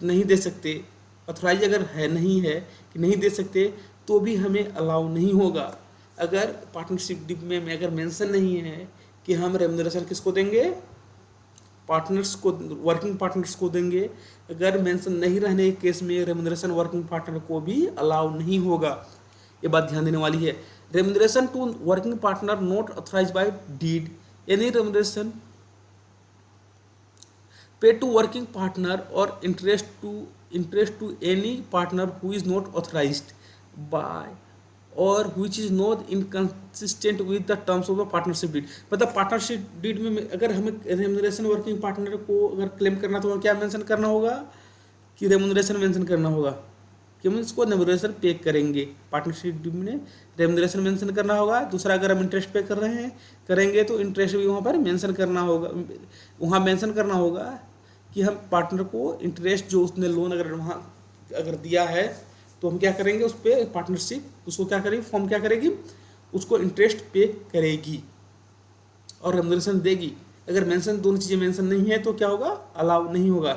नहीं दे सकते, ऑथराइज अगर है नहीं है कि नहीं दे सकते, तो भी हमें अलाउ नहीं होगा। अगर पार्टनरशिप डीड में अगर मेंशन नहीं है कि हम रेम्यूनरेशन किसको देंगे, पार्टनर्स को, वर्किंग पार्टनर्स को देंगे, अगर मेंशन नहीं रहने के केस में रेम्यूनरेशन वर्किंग पार्टनर को भी अलाउ नहीं होगा। ये बात ध्यान देने वाली है। Remuneration to working partner not authorised by deed, any remuneration paid to working partner or interest to any partner who is not authorized by or which is not inconsistent with the terms of the partnership deed। मतलब partnership deed में अगर हमें remuneration working partner को अगर claim करना तो क्या mention करना होगा कि रेम्यूनरेशन मेंशन करना होगा कि हम इसको रेम्यूनरेशन पे करेंगे। पार्टनरशिप डीड में रेम्यूनरेशन मेंशन करना होगा। दूसरा, अगर हम इंटरेस्ट पे कर रहे हैं करेंगे तो इंटरेस्ट भी वहाँ पर मेंशन करना होगा, वहाँ मेंशन करना होगा कि हम पार्टनर को इंटरेस्ट जो उसने लोन अगर वहाँ अगर दिया है तो हम क्या करेंगे, उस पर पार्टनरशिप उसको क्या करेगी, फॉर्म क्या करेगी, उसको इंटरेस्ट पे करेगी और रेम्यूनरेशन देगी। अगर मेंशन दोनों चीज़ें मेंशन नहीं है तो क्या होगा, अलाउ नहीं होगा।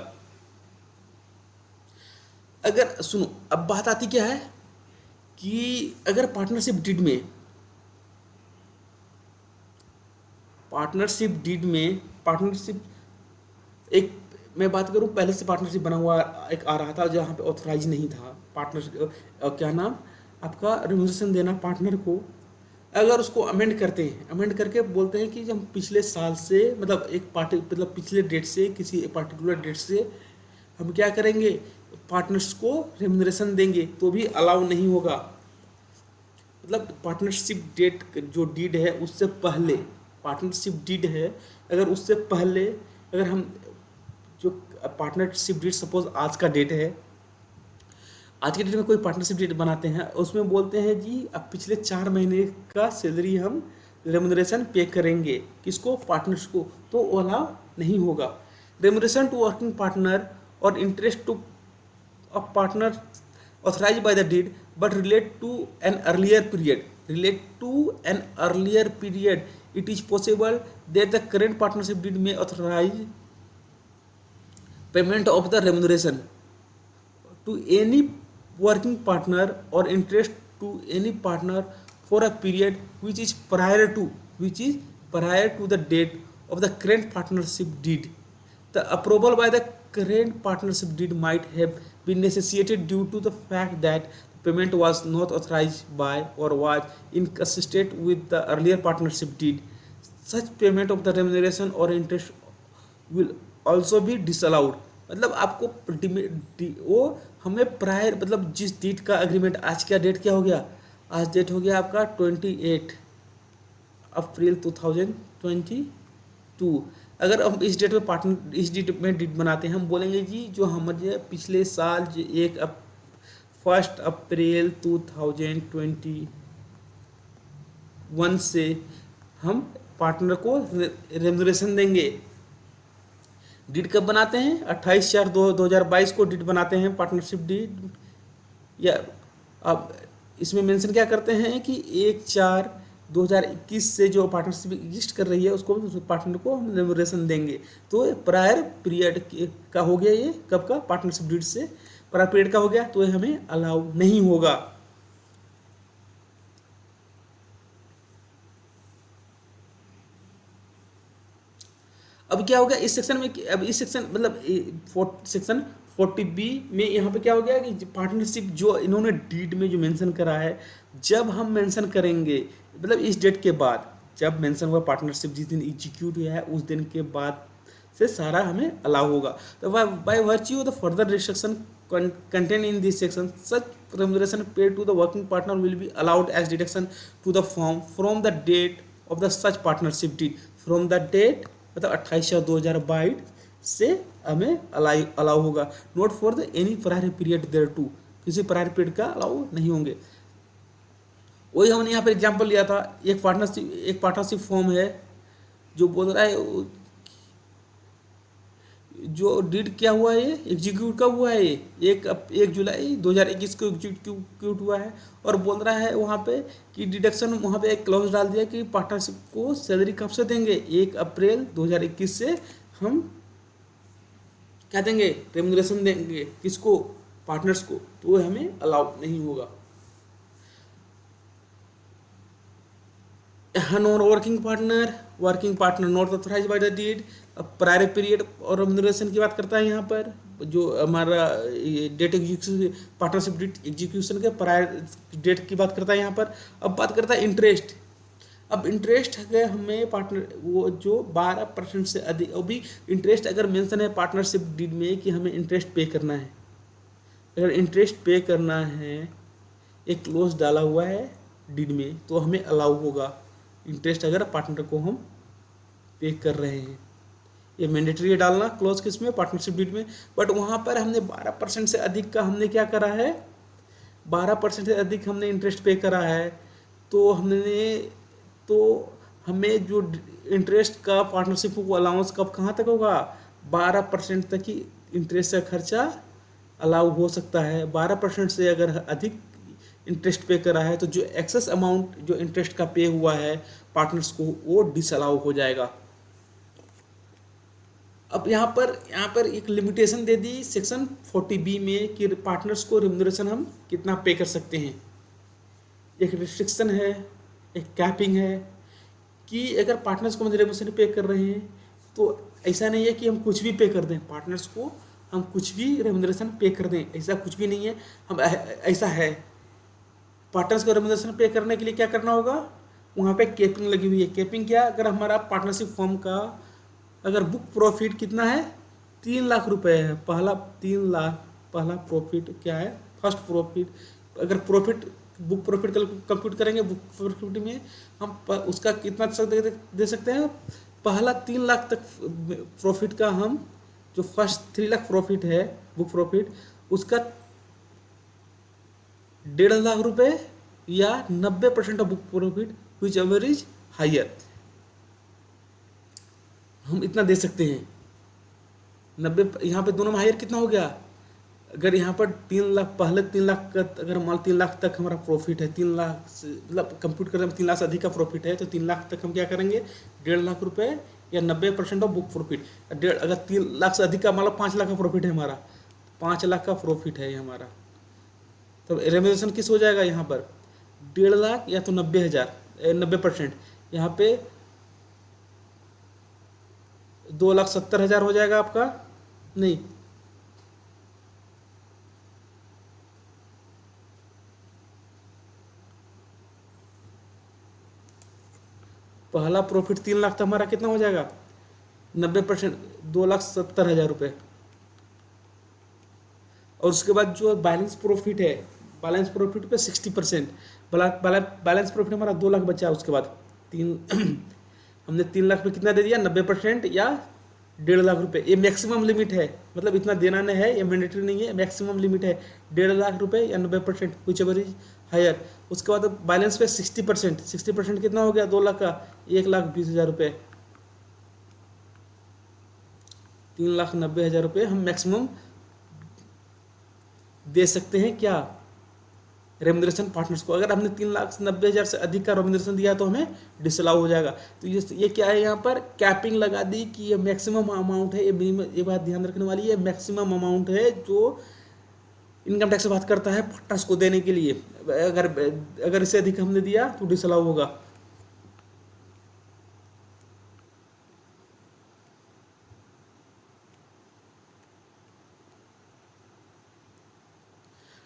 अगर सुनो, अब बात आती क्या है कि अगर पार्टनरशिप डीड में पार्टनरशिप एक, मैं बात करूं पहले से पार्टनरशिप बना हुआ एक आ रहा था जहां पे ऑथराइज नहीं था पार्टनरशिप, क्या नाम आपका, रेम्यूनरेशन देना पार्टनर को। अगर उसको अमेंड करते हैं, अमेंड करके बोलते हैं कि हम पिछले साल से मतलब मतलब पिछले डेट से किसी पार्टिकुलर डेट से हम क्या करेंगे, पार्टनर्स को रेम्यूनरेशन देंगे, तो भी अलाउ नहीं होगा। मतलब पार्टनरशिप डेट जो डीड है उससे पहले, पार्टनरशिप डीड है अगर उससे पहले अगर हम जो पार्टनरशिप डेट, सपोज आज का डेट है, आज के डेट में कोई पार्टनरशिप डेट बनाते हैं, उसमें बोलते हैं जी अब पिछले 4 महीने का सैलरी हम रेम्यूनरेशन पे करेंगे, किसको, पार्टनर्स को, तो अलाउ नहीं होगा। रेम्यूनरेशन टू वर्किंग पार्टनर और interest to a partner authorized by the deed but relate to an earlier period, it is possible that the current partnership deed may authorize payment of the remuneration to any working partner or interest to any partner for a period which is prior to the date of the current partnership deed. The approval by the current partnership deed might have been necessitated due to the fact that the payment was not authorized by or was inconsistent with the earlier partnership deed. Such payment of the remuneration or interest will also be disallowed। मतलब आपको वो हमें prior, मतलब जिस date का agreement, आज का date क्या हो गया, आज डेट हो गया आपका 28 अप्रैल 2022। अगर हम इस डेट में डेट बनाते हैं, हम बोलेंगे जी जो हमारे पिछले साल जो 1 अप्रैल 2021 से हम पार्टनर को रेम्यूनरेशन देंगे। डीड कब बनाते हैं, 28/4/2022 को डीड बनाते हैं पार्टनरशिप डीड। या अब इसमें मेंशन क्या करते हैं कि 1/4/2021 से जो पार्टनरशिप एग्जिस्ट कर रही है उसको पार्टनर को हम रेम्यूनरेशन देंगे। तो प्रायर पीरियड का हो गया, ये कब का, पार्टनरशिप डीड से प्रायर पीरियड का हो गया, तो ये हमें अलाउ नहीं होगा। अब क्या हो गया इस सेक्शन में, अब इस सेक्शन मतलब सेक्शन 40B में यहाँ पे क्या हो गया कि पार्टनरशिप जो इन्होंने डीड में जो मेंशन करा है, जब हम मेंशन करेंगे मतलब इस डेट के बाद, जब मेंशन हुआ पार्टनरशिप जिस दिन एग्जीक्यूट हुआ है उस दिन के बाद से सारा हमें अलाउ होगा। तो by virtue of the further restriction contained in this section, such remuneration paid to the working partner will be allowed as deduction to the firm from the date of the such partnership deed, from the date मतलब 28/2022 से हमें allow होगा। Not for the any prior period there to, किसी prior period का allow नहीं होंगे। वही हमने यहाँ पर एग्जाम्पल लिया था, एक पार्टनरशिप फॉर्म है जो बोल रहा है जो डीड क्या हुआ है, ये एग्जीक्यूट कब हुआ है, ये 1 जुलाई 2021 को एग्जीक्यूट हुआ है। और बोल रहा है वहाँ पे कि डिडक्शन, वहाँ पे एक क्लॉज डाल दिया कि पार्टनरशिप को सैलरी कब से देंगे, 1 अप्रैल 2021 से हम क्या देंगे, रेम्यूनरेशन देंगे किसको, पार्टनर्स को, तो हमें अलाउ नहीं होगा। Non working partner not authorised by the deed, prior period और रेम्यूनरेशन की बात करता है यहाँ पर, जो हमारा date execution partnership date execution के प्रायर डेट की बात करता है यहाँ पर। अब बात करता है इंटरेस्ट। अब इंटरेस्ट है हमें पार्टनर वो जो 12% से अधिक, अभी इंटरेस्ट अगर मेंशन है पार्टनरशिप डीड में कि हमें इंटरेस्ट पे करना है, अगर इंटरेस्ट पे करना है, एक क्लोज डाला हुआ है डीड में, तो हमें अलाउ होगा इंटरेस्ट अगर पार्टनर को हम पे कर रहे हैं। ये मैंडेटरी है डालना क्लोज किस में, पार्टनरशिप डीड में। बट वहाँ पर हमने 12% से अधिक का हमने क्या करा है, 12% से अधिक हमने इंटरेस्ट पे करा है, तो हमें जो इंटरेस्ट का पार्टनरशिप को अलाउंस कब कहाँ तक होगा, 12% तक ही इंटरेस्ट का खर्चा अलाउ हो सकता है। 12% से अगर अधिक इंटरेस्ट पे करा है तो जो एक्सेस अमाउंट जो इंटरेस्ट का पे हुआ है पार्टनर्स को, वो डिसअलाउ हो जाएगा। अब यहाँ पर एक limitation they the section 40B में कि पार्टनर्स को रेम्यूनरेशन हम कितना पे कर सकते हैं। एक रिस्ट्रिक्शन है, एक कैपिंग है कि अगर पार्टनर्स को हम रेम्यूनरेशन पे कर रहे हैं तो ऐसा नहीं है कि हम कुछ भी पे कर दें, पार्टनर्स को हम कुछ भी रेम्यूनरेशन पे कर दें, ऐसा कुछ भी नहीं है। हम ऐसा है, पार्टनर्स को रेम्यूनरेशन पे करने के लिए क्या करना होगा, वहाँ पे कैपिंग लगी हुई है। कैपिंग क्या, अगर हमारा पार्टनरशिप फर्म का अगर बुक प्रॉफिट कितना है, 3 लाख रुपए है, पहला प्रॉफिट क्या है, फर्स्ट प्रॉफिट। अगर प्रॉफिट बुक प्रॉफिट कंप्यूट करेंगे, बुक प्रॉफिट में हम उसका कितना दे सकते हैं, पहला 3 लाख तक प्रॉफिट का हम जो फर्स्ट 3 लाख प्रॉफिट है बुक प्रॉफिट, उसका 1.5 लाख रुपए या 90% of book profit whichever is higher, हम इतना दे सकते हैं। 90 यहाँ पे दोनों में हायर कितना हो गया, अगर यहाँ पर 3 लाख, पहले 3 लाख का अगर मान 3 लाख तक हमारा प्रॉफिट है, 3 लाख से मतलब कंप्यूट करें 3 लाख से अधिक का प्रॉफिट है, तो 3 लाख तक हम क्या करेंगे, 1.5 लाख रुपए या 90% ऑफ बुक प्रॉफिट। अगर 3 लाख से अधिक का मान लो 5 लाख का प्रॉफिट है हमारा, 5 लाख का प्रॉफिट है हमारा, तो रेम्यूनरेशन किस हो जाएगा यहाँ पर, 1.5 लाख या तो 90%, यहाँ पे 2,70,000 हो जाएगा आपका, नहीं पहला प्रॉफिट 3 लाख था हमारा, कितना हो जाएगा 90%, 2,70,000 रुपये। और उसके बाद जो बैलेंस प्रॉफिट है, बैलेंस प्रॉफिट पे 60%, बैलेंस प्रॉफिट हमारा 2 लाख बचा। उसके बाद हमने 3 लाख पे कितना दे दिया, 90% या 1.5 लाख रुपए। ये मैक्सिमम लिमिट है, मतलब इतना देना नहीं है, ये मैंडेटरी नहीं है, मैक्सिमम लिमिट है 1.5 लाख रुपए या 90% विच एवर इज हायर। उसके बाद बैलेंस पे 60% कितना हो गया, 2 लाख का 1,20,000 रुपये, 3,90,000 रुपये हम मैक्सिमम दे सकते हैं क्या, रेम्यूनरेशन पार्टनर्स को। अगर हमने 3,90,000 से अधिक का रेम्यूनरेशन दिया तो हमें डिसअलाउ हो जाएगा। तो ये क्या है, यहाँ पर कैपिंग लगा दी कि ये मैक्सिमम अमाउंट है, ये बात ध्यान रखने वाली है, मैक्सिमम अमाउंट है जो इनकम टैक्स से बात करता है पार्टनर्स को देने के लिए। अगर इससे अधिक हमने दिया तो डिसअलाउ होगा।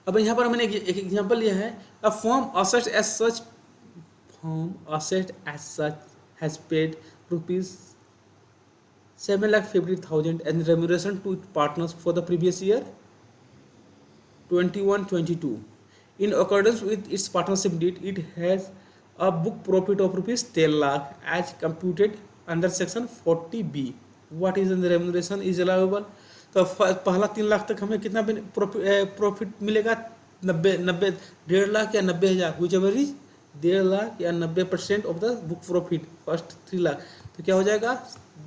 अब यहाँ पर मैंने एक एग्जांपल लिया है, a firm asset as such has paid ₹7,50,000 as remuneration to partners for the previous year 21-22. In accordance with its partnership deed, it has a book profit of ₹10 lakh as computed under section 40B. What is the remuneration is allowable? तो पहला 3 लाख तक हमें कितना profit मिलेगा? 1.5 या 90,000, which ever is 1.5 lakh या 90% of the book profit first 3 lakh, तो क्या हो जाएगा?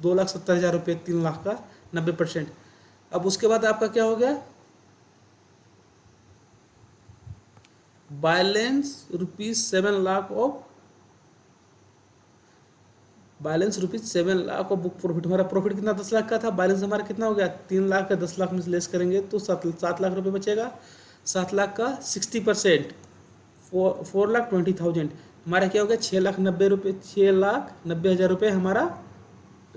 2,70,000 रुपये 3 लाख का 90%। अब उसके बाद आपका क्या हो गया? Balance ₹7 lakh of book profit. हमारा प्रॉफिट कितना? 10 लाख का था। बैलेंस हमारा कितना हो गया? 3 लाख का 10 लाख में से लेस करेंगे तो 7 लाख रुपए बचेगा। 7 लाख का 60% 4,20,000 हमारा क्या हो गया? 6,90,000 रुपये हमारा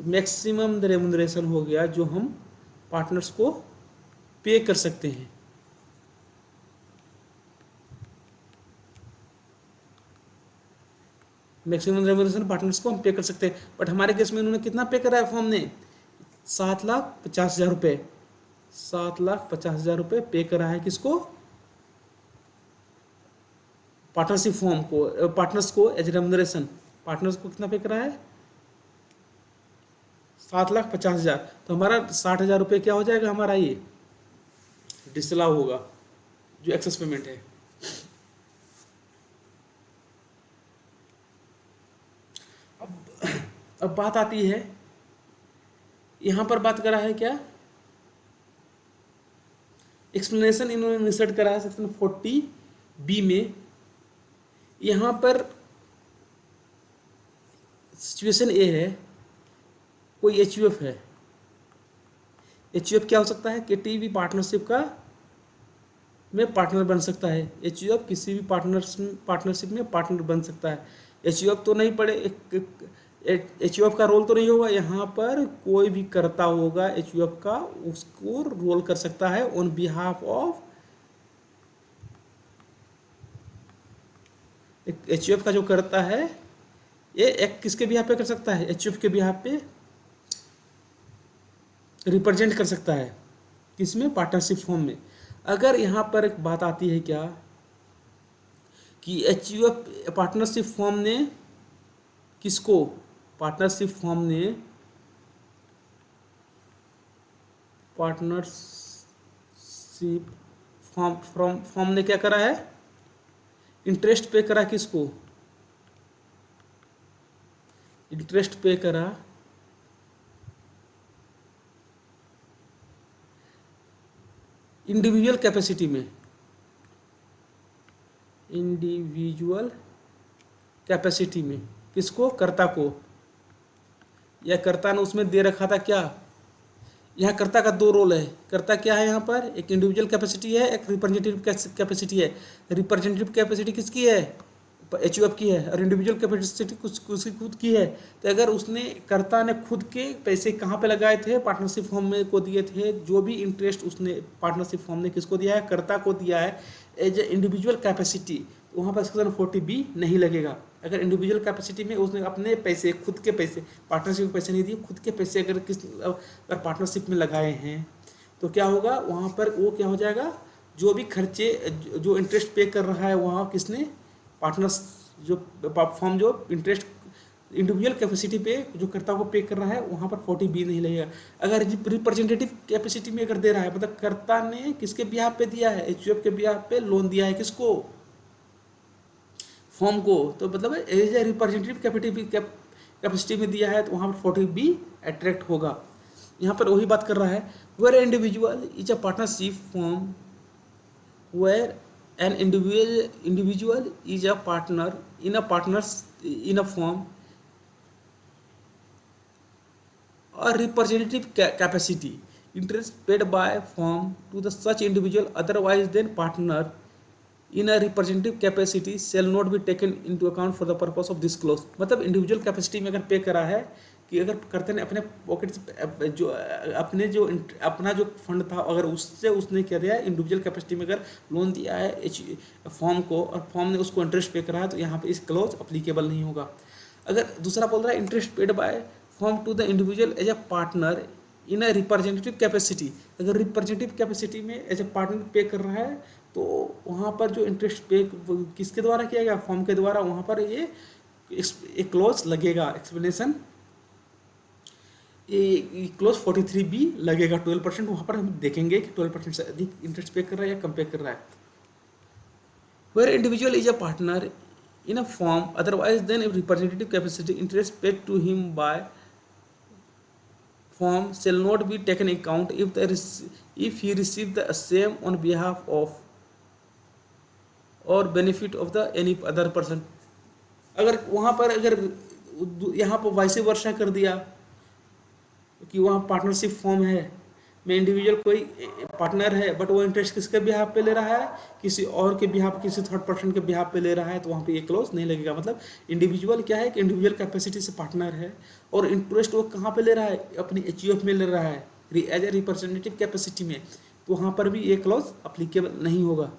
मैक्सिमम रेम्यूनरेशन हो गया जो हम पार्टनर्स को पे कर सकते हैं। मैक्सिमम रेम्यूनरेशन पार्टनर्स को हम पे कर सकते हैं, बट हमारे केस में इन्होंने कितना पे करा है फॉर्म ने? 7,50,000 रुपये। 7,50,000 रुपये पे करा है किसको? पार्टनरशिप फॉर्म को, पार्टनर्स को एज रेम्यूनरेशन। पार्टनर्स को कितना पे करा है? 7,50,000। तो हमारा 60,000 रुपये क्या हो जाएगा? हमारा ये डिसअलाउ होगा जो एक्सेस पेमेंट है। अब बात आती है, यहाँ पर बात करा है क्या? एक्सप्लेनेशन इन्होंने इंसर्ट करा है सेक्शन 40B में। यहाँ पर सिचुएशन ए है, कोई HUF है। HUF क्या हो सकता है? किसी भी पार्टनरशिप का में पार्टनर बन सकता है। HUF किसी भी पार्टनरशिप में पार्टनर बन सकता है। HUF तो नहीं पड़े, HUF का रोल तो नहीं होगा यहाँ पर, कोई भी करता होगा HUF का, उसको रोल कर सकता है ऑन बिहाफ ऑफ। HUF का जो करता है ये एक किसके बिहाफ पे कर सकता है? HUF के बिहाफ पे रिप्रेजेंट कर सकता है, किसमें? पार्टनरशिप फॉर्म में। अगर यहाँ पर एक बात आती है क्या कि HUF पार्टनरशिप फॉर्म ने किसको? पार्टनरशिप फॉर्म ने क्या करा है? इंटरेस्ट पे करा किसको? इंटरेस्ट पे करा इंडिविजुअल कैपेसिटी में। इंडिविजुअल कैपेसिटी में किसको? कर्ता को। या कर्ता ने उसमें दे रखा था क्या? यहाँ कर्ता का 2 रोल है। कर्ता क्या है यहाँ पर? एक इंडिविजुअल कैपेसिटी है, एक रिप्रेजेंटेटिव कैपेसिटी है। रिप्रेजेंटेटिव कैपेसिटी किसकी है? HUF की है, और इंडिविजुअल कैपेसिटी उसकी खुद की है। तो अगर उसने, कर्ता ने खुद के पैसे कहाँ पे लगाए थे? पार्टनरशिप फॉर्म में को दिए थे। जो भी इंटरेस्ट उसने पार्टनरशिप फॉर्म ने किसको दिया है? कर्ता को दिया है एज ए इंडिविजुअल कैपेसिटी, तो वहाँ पर सेक्शन 40B नहीं लगेगा। अगर इंडिविजुअल कैपेसिटी में उसने अपने पैसे, खुद के पैसे, पार्टनरशिप के पैसे नहीं दिए, खुद के पैसे अगर पार्टनरशिप में लगाए हैं तो क्या होगा? वहाँ पर वो क्या हो जाएगा? जो भी खर्चे, जो इंटरेस्ट पे कर रहा है वहाँ किसने? पार्टनर्स, जो फॉर्म जो इंटरेस्ट इंडिविजुअल कैपेसिटी पे जो कर्ता को पे कर रहा है वहाँ पर 40B नहीं लगेगा। अगर रिप्रेजेंटेटिव कैपेसिटी में अगर दे रहा है, मतलब कर्ता ने किसके बिहाफ पे दिया है? HUF के बिहाफ पे लोन दिया है किसको? फॉर्म को। तो मतलब एज ए रिप्रेजेंटेटिव कैपेसिटी में दिया है तो वहाँ पर 40B अट्रैक्ट होगा। यहाँ पर वही बात कर रहा है, where individual is a partnership form, where an individual is a partner in a firm or representative capacity, interest paid by firm to the such individual otherwise than partner in a representative capacity shall not be taken into account for the purpose of this clause। मतलब individual capacity में अगर पे करा है कि अगर कर्ता ने अपने पॉकेट से जो अपना जो फंड था अगर उससे उसने क्या दिया है, इंडिविजुअल कैपेसिटी में अगर लोन दिया है फॉर्म को और फॉर्म ने उसको इंटरेस्ट पे करा है तो यहाँ पे इस क्लोज अप्लीकेबल नहीं होगा। अगर दूसरा बोल रहा है interest paid by firm to the individual as a partner in a representative capacity, अगर रिप्रेजेंटेटिव कैपेसिटी में एज अ पार्टनर पे कर रहा है तो वहाँ पर जो इंटरेस्ट पे किसके द्वारा किया गया, फर्म के द्वारा, वहाँ पर ये एक क्लोज लगेगा, एक्सप्लेनेशन ये क्लोज 43B लगेगा। 12% वहाँ पर हम देखेंगे कि 12% से अधिक इंटरेस्ट पे कर रहा है या कम पे कर रहा है। Where individual is a partner in a form otherwise than a representative capacity, interest paid to him by firm shall not be taken account if he received the same on behalf of or benefit of the any other person। अगर वहाँ पर अगर यहाँ पर वैसे वर्षा कर दिया कि वहाँ पार्टनरशिप फॉर्म है में इंडिविजुअल कोई पार्टनर है बट वो इंटरेस्ट किसके बिहाफ पे ले रहा है, किसी और के बिहाफ, किसी थर्ड पर्सन के बिहाफ पे ले रहा है, तो वहाँ पे ये क्लोज नहीं लगेगा। मतलब इंडिविजुअल क्या है कि इंडिविजुअल कैपेसिटी से पार्टनर है और इंटरेस्ट वो कहाँ पे ले रहा है, अपनी एचयूएफ में ले रहा है एज ए रिप्रेजेंटेटिव कैपेसिटी में, तो वहाँ पर भी ये क्लोज अप्लीकेबल नहीं होगा।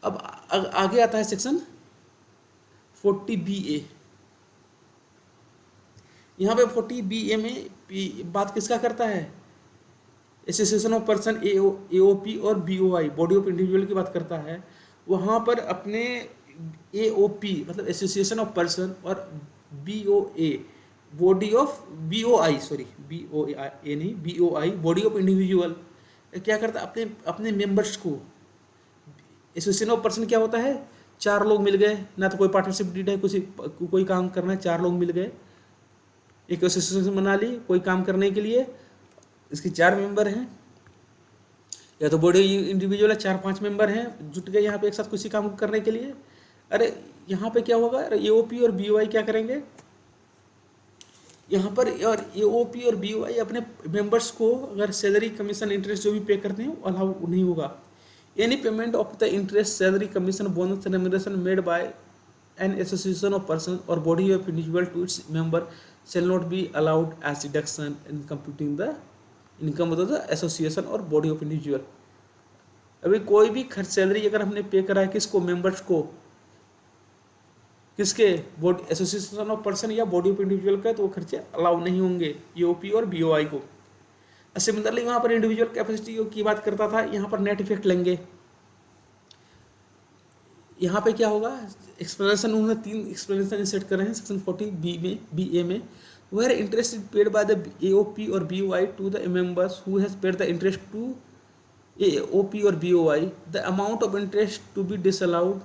अब आगे आता है सेक्शन 40BA। यहाँ पे 40BA में बात किसका करता है, एसोसिएशन ऑफ पर्सन एओपी और बीओआई बॉडी ऑफ इंडिविजुअल की बात करता है। वहाँ पर अपने एओपी मतलब एसोसिएशन ऑफ पर्सन और बीओए बॉडी ऑफ बीओआई नहीं बीओआई बॉडी ऑफ इंडिविजुअल क्या करता है, अपने अपने मेंबर्स को, एसोसिएशन ऑफ पर्सन क्या होता है, 4 लोग मिल गए ना, तो कोई पार्टनरशिप डीड है, कोई काम करना है, 4 लोग मिल गए, एक एसोसिएशन बना ली कोई काम करने के लिए, इसके 4 मेंबर हैं, या तो बॉडी इंडिविजुअल है 4-5 मेंबर हैं जुट गए यहाँ पे एक साथ किसी काम करने के लिए। अरे यहाँ पे क्या होगा, एओपी और बीओआई क्या करेंगे यहाँ पर, और एओपी और बीओआई अपने मेंबर्स को अगर सैलरी कमीशन इंटरेस्ट जो भी पे करते हैं वो अलाउ नहीं होगा। Any payment of the interest salary commission bonus remuneration made by an association of person or body of individual to its member shall not be allowed as deduction in computing the income of the association or body of individual। अभी कोई भी खर्च salary अगर हमने पे करा है किसको, मेंबर्स को, किसके, बॉडी एसोसिएशन ऑफ पर्सन या बॉडी ऑफ इंडिविजुअल का, तो वो खर्चे अलाउ नहीं होंगे ईओपी और बीओआई को। सिमिलरली वहाँ पर इंडिविजुअल कैपेसिटी की बात करता था, यहाँ पर नेट इफेक्ट लेंगे। यहाँ पे क्या होगा, एक्सप्लेनेशन उन्होंने 3 एक्सप्लेनेशन सेट करे हैं सेक्शन 40BA में। Where interest is paid by the AOP और BOI to the members who has paid the interest to AOP और BOI, the amount of interest to be disallowed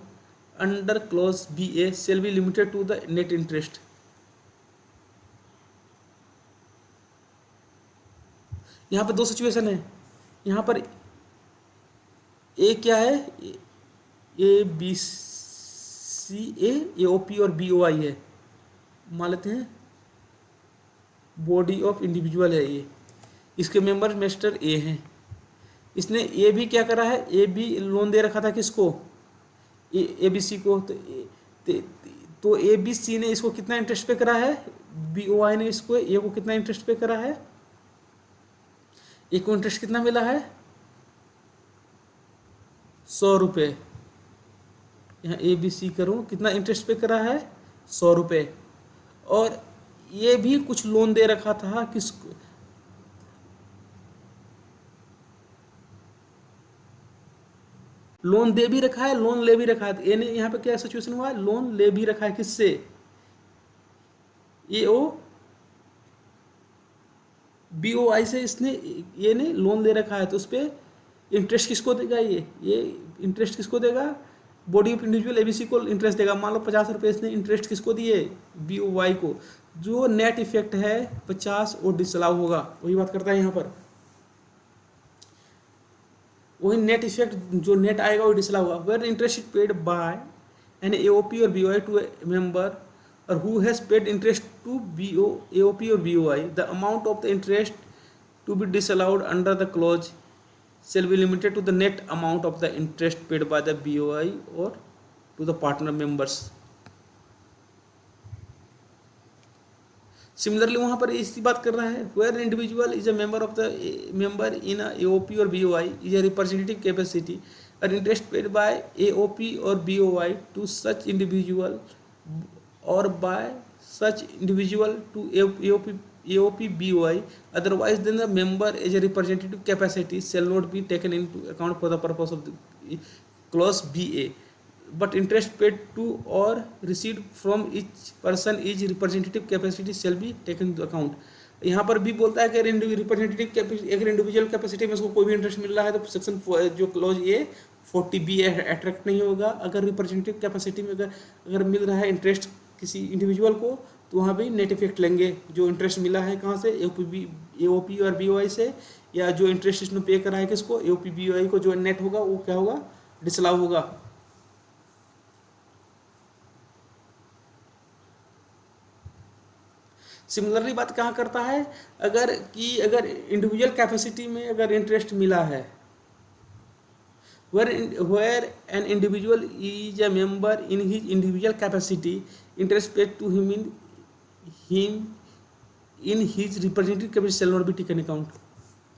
under clause BA shall be limited to the net interest। यहाँ पर 2 situation है, यहाँ पर ए क्या है, ABC AOP और BOI है, मान लेते हैं बॉडी ऑफ इंडिविजुअल है ये, इसके मेंबर मिस्टर ए हैं, इसने ए भी क्या करा है, ए भी लोन दे रखा था किसको, ABC को, तो ABC ने इसको कितना इंटरेस्ट पे करा है, बीओआई ने इसको ए को कितना इंटरेस्ट पे करा है, ए को इंटरेस्ट कितना मिला है 100 रुपये। यहाँ ABC करूँ कितना इंटरेस्ट पे करा है 100 रुपये, और ये भी कुछ लोन दे रखा था किसको, लोन दे भी रखा है लोन ले भी रखा है। ये यहाँ पे क्या सिचुएशन हुआ है, लोन ले भी रखा है किससे, एओ बीओआई से, इसने ये ने लोन ले रखा है, तो उस पर इंटरेस्ट किसको देगा, ये इंटरेस्ट किसको देगा, बॉडी ऑफ इंडिविजुअल ABC को इंटरेस्ट देगा। मान लो 50 रुपये इसने इंटरेस्ट किसको दिए, बीओआई को, जो नेट इफेक्ट है 50 और डिसअलाउ होगा, वही बात करता है यहाँ पर, वही नेट इफेक्ट जो नेट आएगा वो डिसअलाउ होगा। Where interest is paid by an AOP और बीओआई टू ए मेंबर और who has paid interest to AOP और BOI, the amount of the interest to be disallowed under the clause shall be limited to the net amount of the interest paid by the BOI or to the partner members। Similarly वहाँ पर इसी बात कर रहा है, where individual is a member of the member in AOP और BOI is a representative capacity और interest paid by AOP और BOI टू सच इंडिविजुअल और by such individual to AOP BOI otherwise than the member as a representative capacity shall not be taken into account for the purpose of the clause BA but interest paid to or received from each person is representative capacity shall be taken into account. यहाँ पर भी बोलता है कि representative अगर individual capacity में उसको कोई भी इंटरेस्ट मिल रहा है तो सेक्शन जो क्लॉज ए 40B अट्रैक्ट नहीं होगा. अगर रिप्रेजेंटेटिव कैपेसिटी में अगर मिल रहा है इंटरेस्ट किसी इंडिविजुअल को तो वहाँ भी नेट इफेक्ट लेंगे. जो इंटरेस्ट मिला है कहाँ से, AOP और BOI से, या जो इंटरेस्ट इसने पे करा है किसको, AOP BOI को, जो नेट होगा वो क्या होगा, डिसअलाउ होगा. सिमिलरली बात कहाँ करता है, अगर इंडिविजुअल कैपेसिटी में अगर इंटरेस्ट मिला है, where an individual is a member in his individual capacity, interest paid to him in his representative capacity shall not be taken account.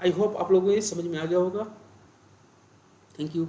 I hope आप लोगों को ये समझ में आ गया होगा. Thank you.